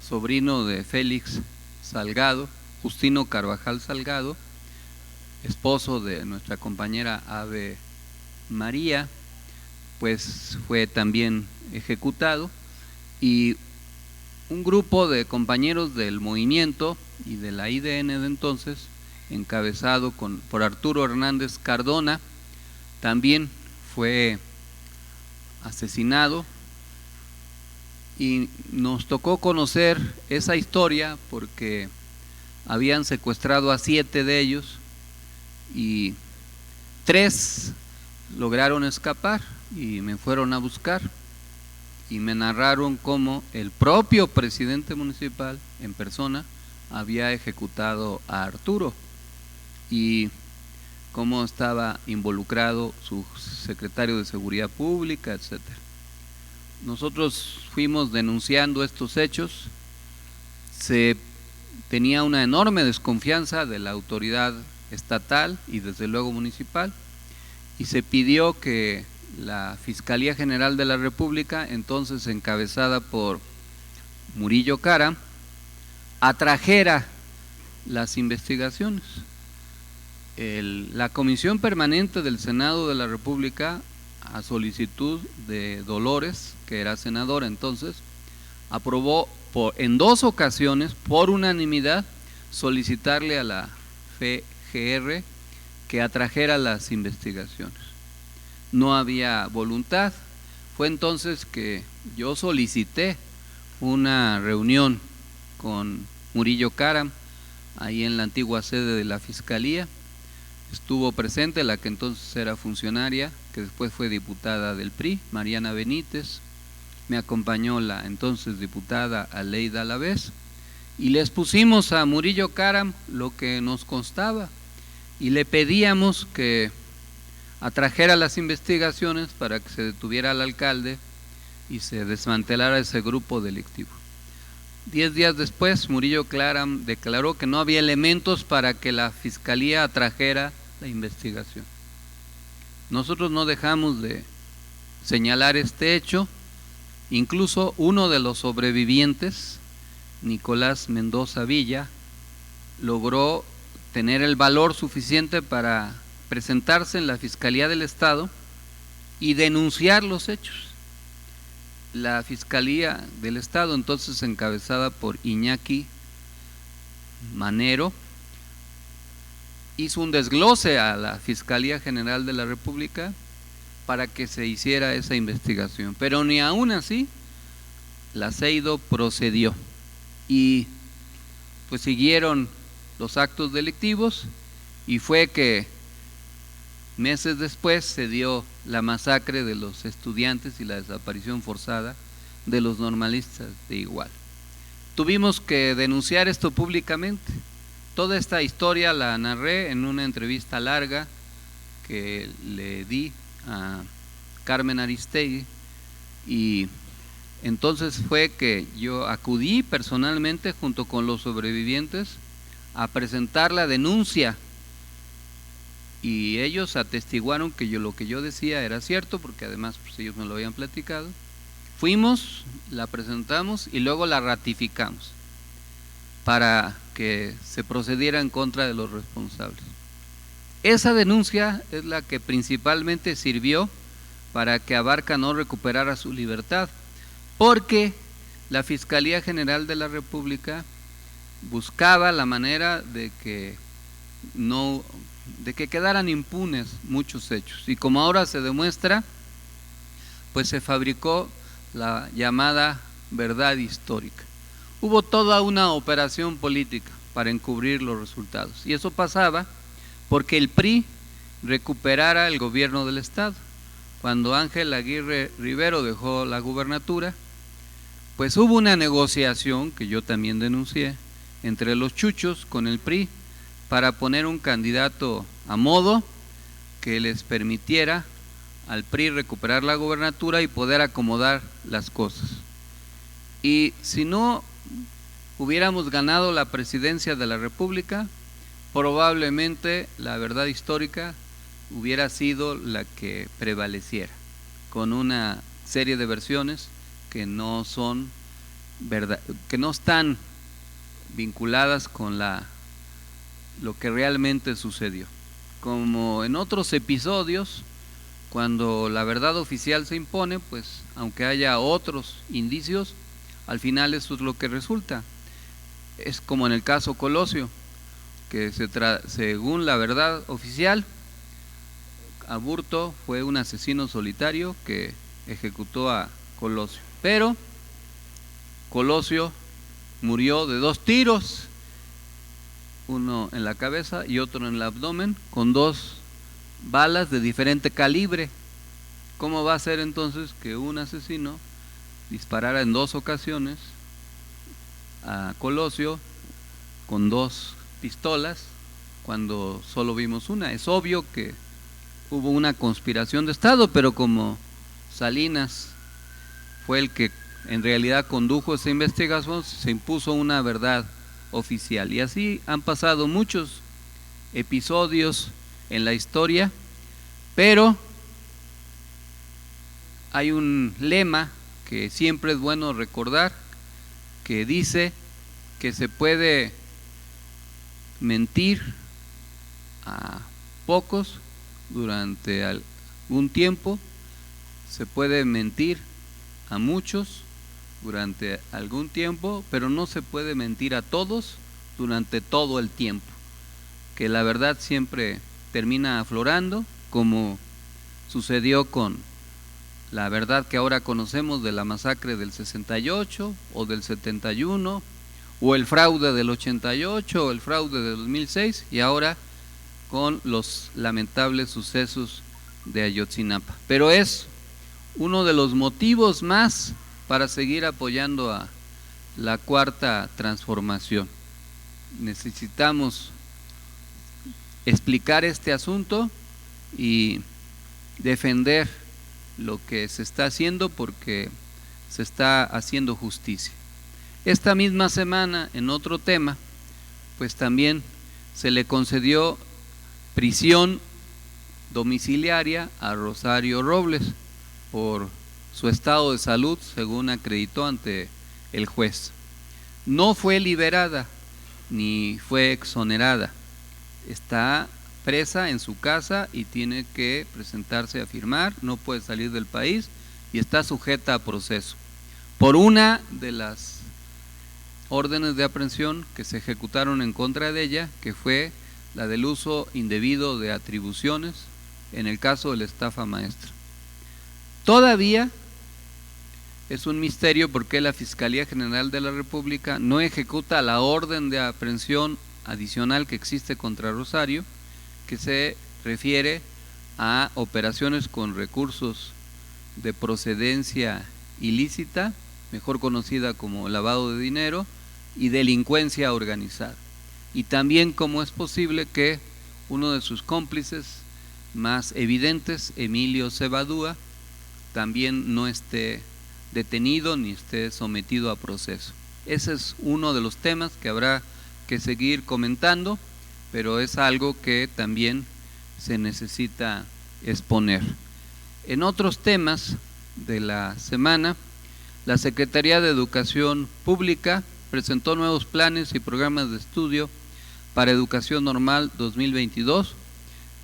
[SPEAKER 9] sobrino de Félix Salgado, Justino Carvajal Salgado, esposo de nuestra compañera Ave María, pues fue también ejecutado, y un grupo de compañeros del movimiento y de la IDN de entonces, encabezado por Arturo Hernández Cardona, también fue asesinado, y nos tocó conocer esa historia porque habían secuestrado a 7 de ellos y 3 lograron escapar y me fueron a buscar y me narraron cómo el propio presidente municipal en persona había ejecutado a Arturo y cómo estaba involucrado su secretario de Seguridad Pública, etcétera. Nosotros fuimos denunciando estos hechos, se tenía una enorme desconfianza de la autoridad estatal y desde luego municipal, y se pidió que la Fiscalía General de la República, entonces encabezada por Murillo Caram, atrajera las investigaciones. La Comisión Permanente del Senado de la República, a solicitud de Dolores, que era senadora entonces, aprobó en 2 ocasiones, por unanimidad, solicitarle a la FGR que atrajera las investigaciones. No había voluntad. Fue entonces que yo solicité una reunión con Murillo Caram, ahí en la antigua sede de la Fiscalía. Estuvo presente la que entonces era funcionaria, que después fue diputada del PRI, Mariana Benítez. Me acompañó la entonces diputada Aleida Alavés, y les pusimos a Murillo Caram lo que nos constaba, y le pedíamos que atrajera las investigaciones para que se detuviera al alcalde y se desmantelara ese grupo delictivo. 10 días después, Murillo Caram declaró que no había elementos para que la Fiscalía atrajera la investigación. Nosotros no dejamos de señalar este hecho. Incluso uno de los sobrevivientes, Nicolás Mendoza Villa, logró tener el valor suficiente para presentarse en la Fiscalía del Estado y denunciar los hechos. La Fiscalía del Estado, entonces encabezada por Iñaki Manero, hizo un desglose a la Fiscalía General de la República para que se hiciera esa investigación, pero ni aún así la CEIDO procedió, y pues siguieron los actos delictivos, y fue que meses después se dio la masacre de los estudiantes y la desaparición forzada de los normalistas de Iguala. Tuvimos que denunciar esto públicamente. Toda esta historia la narré en una entrevista larga que le di a Carmen Aristegui, y entonces fue que yo acudí personalmente junto con los sobrevivientes a presentar la denuncia, y ellos atestiguaron que lo que yo decía era cierto, porque además pues, ellos me lo habían platicado. Fuimos, la presentamos y luego la ratificamos para que se procediera en contra de los responsables. Esa denuncia es la que principalmente sirvió para que Abarca no recuperara su libertad, porque la Fiscalía General de la República buscaba la manera de que quedaran impunes muchos hechos, y como ahora se demuestra, pues se fabricó la llamada verdad histórica. Hubo toda una operación política para encubrir los resultados, y eso pasaba porque el PRI recuperara el gobierno del Estado. Cuando Ángel Aguirre Rivero dejó la gubernatura, pues hubo una negociación, que yo también denuncié, entre los chuchos con el PRI para poner un candidato a modo que les permitiera al PRI recuperar la gubernatura y poder acomodar las cosas. Y si no hubiéramos ganado la presidencia de la República, probablemente la verdad histórica hubiera sido la que prevaleciera, con una serie de versiones que no son verdad, que no están vinculadas con lo que realmente sucedió. Como en otros episodios, cuando la verdad oficial se impone, pues aunque haya otros indicios, al final eso es lo que resulta. Es como en el caso Colosio, que según la verdad oficial, Aburto fue un asesino solitario que ejecutó a Colosio, pero Colosio murió de 2 tiros, uno en la cabeza y otro en el abdomen, con 2 balas de diferente calibre. ¿Cómo va a ser entonces que un asesino disparara en 2 ocasiones a Colosio con 2 pistolas cuando solo vimos una? Es obvio que hubo una conspiración de Estado, pero como Salinas fue el que en realidad condujo esa investigación, se impuso una verdad oficial. Y así han pasado muchos episodios en la historia, pero hay un lema que siempre es bueno recordar, que dice que se puede mentir a pocos durante algún tiempo, se puede mentir a muchos durante algún tiempo, pero no se puede mentir a todos durante todo el tiempo, que la verdad siempre termina aflorando, como sucedió con la verdad que ahora conocemos de la masacre del 68 o del 71, o el fraude del 88 o el fraude del 2006, y ahora con los lamentables sucesos de Ayotzinapa. Pero es uno de los motivos más para seguir apoyando a la Cuarta Transformación. Necesitamos explicar este asunto y defender lo que se está haciendo, porque se está haciendo justicia. Esta misma semana, en otro tema, pues también se le concedió prisión domiciliaria a Rosario Robles por su estado de salud, según acreditó ante el juez. No fue liberada ni fue exonerada, está presa en su casa y tiene que presentarse a firmar, no puede salir del país y está sujeta a proceso por una de las órdenes de aprehensión que se ejecutaron en contra de ella, que fue la del uso indebido de atribuciones en el caso de la estafa maestra. Todavía es un misterio por qué la Fiscalía General de la República no ejecuta la orden de aprehensión adicional que existe contra Rosario, que se refiere a operaciones con recursos de procedencia ilícita, mejor conocida como lavado de dinero, y delincuencia organizada. Y también cómo es posible que uno de sus cómplices más evidentes, Emilio Cebadúa, también no esté detenido ni esté sometido a proceso. Ese es uno de los temas que habrá que seguir comentando, pero es algo que también se necesita exponer. En otros temas de la semana, la Secretaría de Educación Pública presentó nuevos planes y programas de estudio para Educación Normal 2022,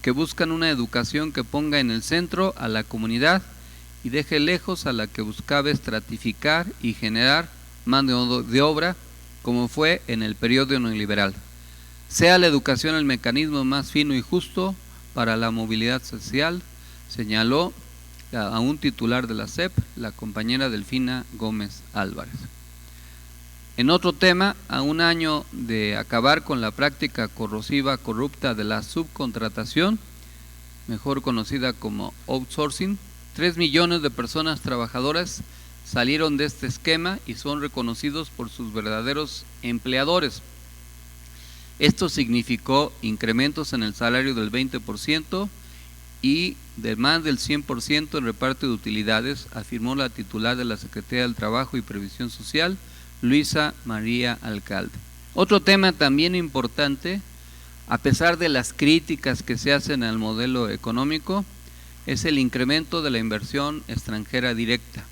[SPEAKER 9] que buscan una educación que ponga en el centro a la comunidad y deje lejos a la que buscaba estratificar y generar mano de obra, como fue en el periodo neoliberal. Sea la educación el mecanismo más fino y justo para la movilidad social, señaló a un titular de la SEP, la compañera Delfina Gómez Álvarez. En otro tema, a un año de acabar con la práctica corrosiva corrupta de la subcontratación, mejor conocida como outsourcing, 3 millones de personas trabajadoras salieron de este esquema y son reconocidos por sus verdaderos empleadores. Esto significó incrementos en el salario del 20% y de más del 100% en reparto de utilidades, afirmó la titular de la Secretaría del Trabajo y Previsión Social, Luisa María Alcalde. Otro tema también importante, a pesar de las críticas que se hacen al modelo económico, es el incremento de la inversión extranjera directa.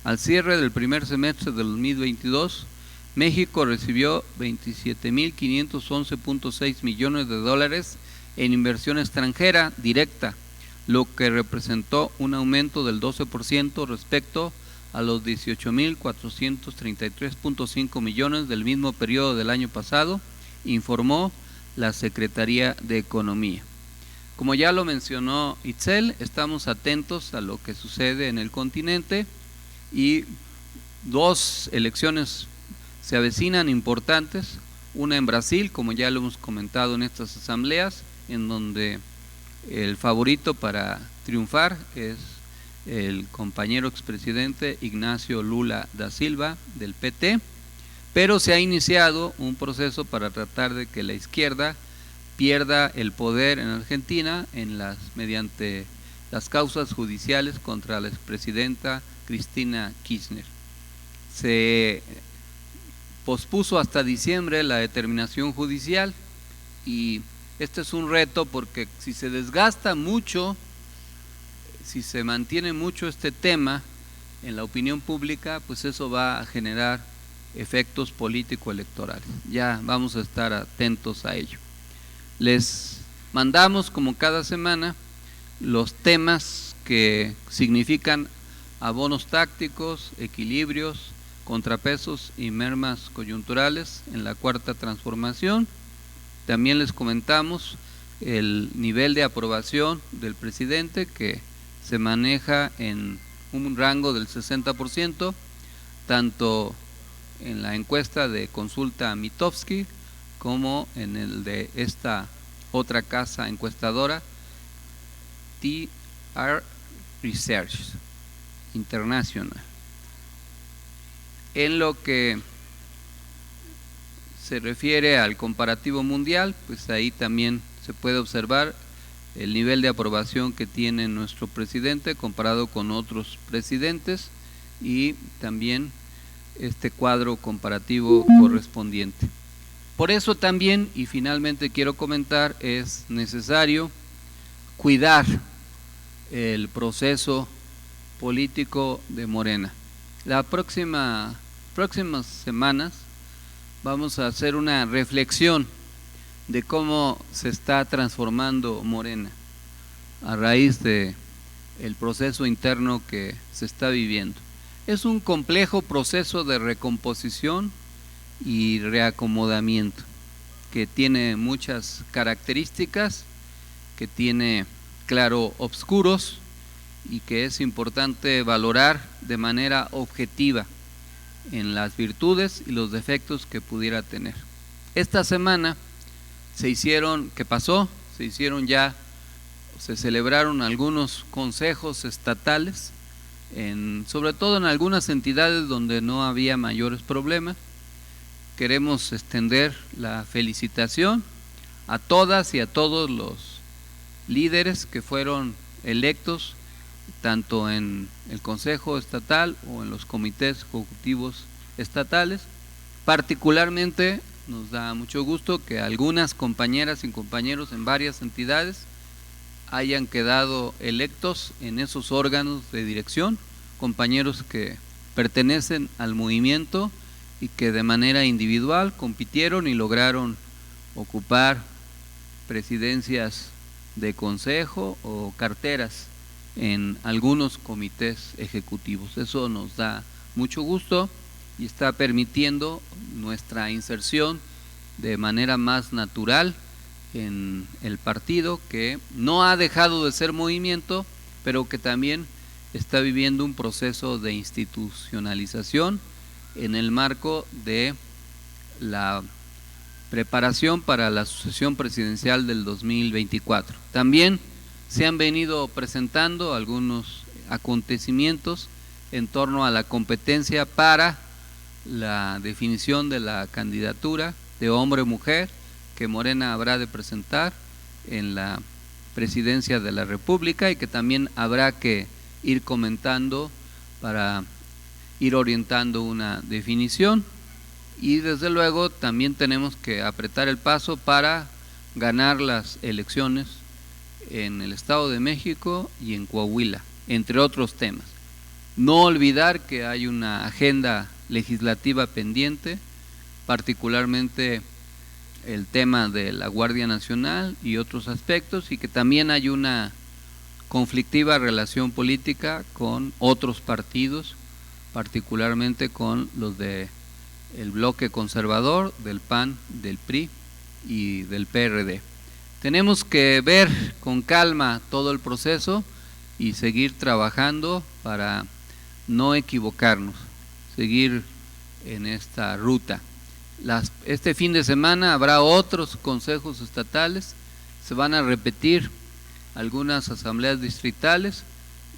[SPEAKER 9] Al cierre del primer semestre del 2022, México recibió 27.511.6 millones de dólares en inversión extranjera directa, lo que representó un aumento del 12% respecto a los 18.433.5 millones del mismo periodo del año pasado, informó la Secretaría de Economía. Como ya lo mencionó Itzel, estamos atentos a lo que sucede en el continente y 2 elecciones se avecinan importantes, una en Brasil, como ya lo hemos comentado en estas asambleas, en donde el favorito para triunfar es el compañero expresidente Ignacio Lula da Silva del PT, pero se ha iniciado un proceso para tratar de que la izquierda pierda el poder en Argentina mediante las causas judiciales contra la expresidenta Cristina Kirchner. Se pospuso hasta diciembre la determinación judicial y este es un reto porque si se desgasta mucho, si se mantiene mucho este tema en la opinión pública, pues eso va a generar efectos político-electorales. Ya vamos a estar atentos a ello. Les mandamos como cada semana los temas que significan abonos tácticos, equilibrios, contrapesos y mermas coyunturales en la cuarta transformación. También les comentamos el nivel de aprobación del presidente que se maneja en un rango del 60%, tanto en la encuesta de consulta Mitofsky como en el de esta otra casa encuestadora, TR Research International. En lo que se refiere al comparativo mundial, pues ahí también se puede observar el nivel de aprobación que tiene nuestro presidente comparado con otros presidentes y también este cuadro comparativo correspondiente. Por eso también, y finalmente quiero comentar, es necesario cuidar el proceso político de Morena. Las próximas semanas vamos a hacer una reflexión de cómo se está transformando Morena a raíz de el proceso interno que se está viviendo. Es un complejo proceso de recomposición y reacomodamiento que tiene muchas características, que tiene claroscuros y que es importante valorar de manera objetiva en las virtudes y los defectos que pudiera tener. Esta semana se celebraron algunos consejos estatales, sobre todo en algunas entidades donde no había mayores problemas. Queremos extender la felicitación a todas y a todos los líderes que fueron electos tanto en el Consejo Estatal o en los comités ejecutivos estatales. Particularmente nos da mucho gusto que algunas compañeras y compañeros en varias entidades hayan quedado electos en esos órganos de dirección, compañeros que pertenecen al movimiento y que de manera individual compitieron y lograron ocupar presidencias de consejo o carteras en algunos comités ejecutivos. Eso nos da mucho gusto y está permitiendo nuestra inserción de manera más natural en el partido, que no ha dejado de ser movimiento, pero que también está viviendo un proceso de institucionalización en el marco de la preparación para la sucesión presidencial del 2024. También se han venido presentando algunos acontecimientos en torno a la competencia para la definición de la candidatura de hombre o mujer que Morena habrá de presentar en la presidencia de la República y que también habrá que ir comentando para ir orientando una definición. Y desde luego también tenemos que apretar el paso para ganar las elecciones en el Estado de México y en Coahuila, entre otros temas. No olvidar que hay una agenda legislativa pendiente, particularmente el tema de la Guardia Nacional y otros aspectos, y que también hay una conflictiva relación política con otros partidos, particularmente con los de el bloque conservador, del PAN, del PRI y del PRD. Tenemos que ver con calma todo el proceso y seguir trabajando para no equivocarnos, seguir en esta ruta. Este fin de semana habrá otros consejos estatales, se van a repetir algunas asambleas distritales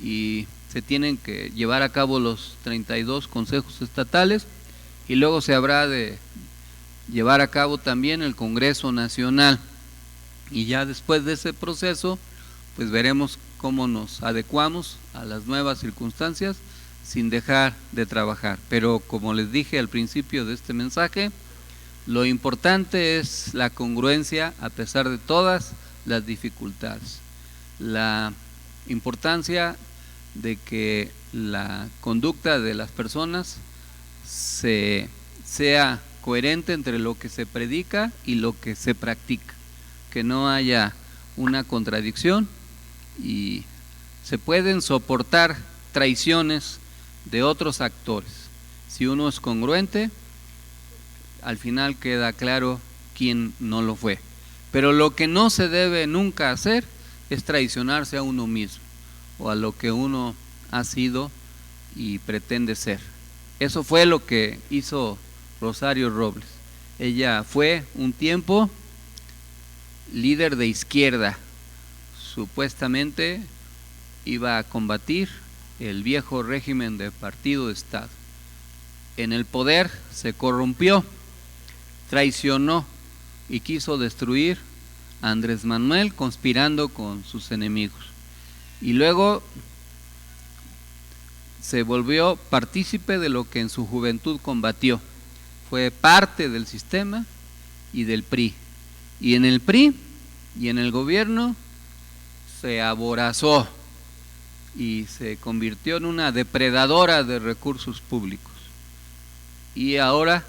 [SPEAKER 9] y se tienen que llevar a cabo los 32 consejos estatales y luego se habrá de llevar a cabo también el Congreso Nacional y ya después de ese proceso pues veremos cómo nos adecuamos a las nuevas circunstancias sin dejar de trabajar. Pero como les dije al principio de este mensaje, lo importante es la congruencia a pesar de todas las dificultades. La importancia de que la conducta de las personas sea coherente entre lo que se predica y lo que se practica, que no haya una contradicción y se pueden soportar traiciones de otros actores. Si uno es congruente, al final queda claro quién no lo fue. Pero lo que no se debe nunca hacer es traicionarse a uno mismo o a lo que uno ha sido y pretende ser. Eso fue lo que hizo Rosario Robles. Ella fue un tiempo líder de izquierda, supuestamente iba a combatir el viejo régimen de partido de Estado. En el poder se corrompió, traicionó y quiso destruir a Andrés Manuel conspirando con sus enemigos. Y luego se volvió partícipe de lo que en su juventud combatió. Fue parte del sistema y del PRI. Y en el PRI y en el gobierno se aborazó y se convirtió en una depredadora de recursos públicos. Y ahora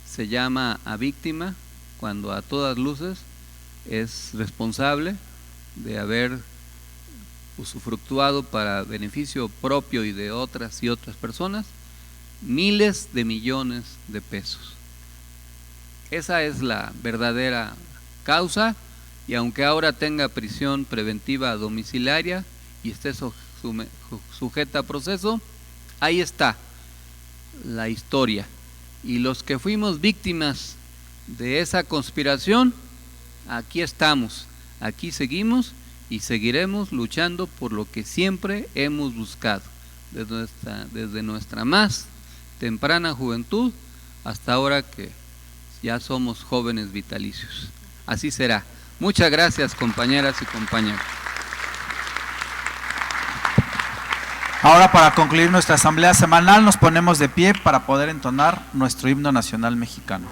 [SPEAKER 9] se llama a víctima cuando a todas luces es responsable de haber usufructuado para beneficio propio y de otras personas miles de millones de pesos. Esa es la verdadera causa y aunque ahora tenga prisión preventiva domiciliaria y esté sujeta a proceso, ahí está la historia. Y los que fuimos víctimas de esa conspiración, aquí estamos, aquí seguimos y seguiremos luchando por lo que siempre hemos buscado, desde nuestra más temprana juventud hasta ahora que ya somos jóvenes vitalicios. Así será. Muchas gracias, compañeras y compañeros.
[SPEAKER 1] Ahora, para concluir nuestra asamblea semanal, nos ponemos de pie para poder entonar nuestro himno nacional mexicano.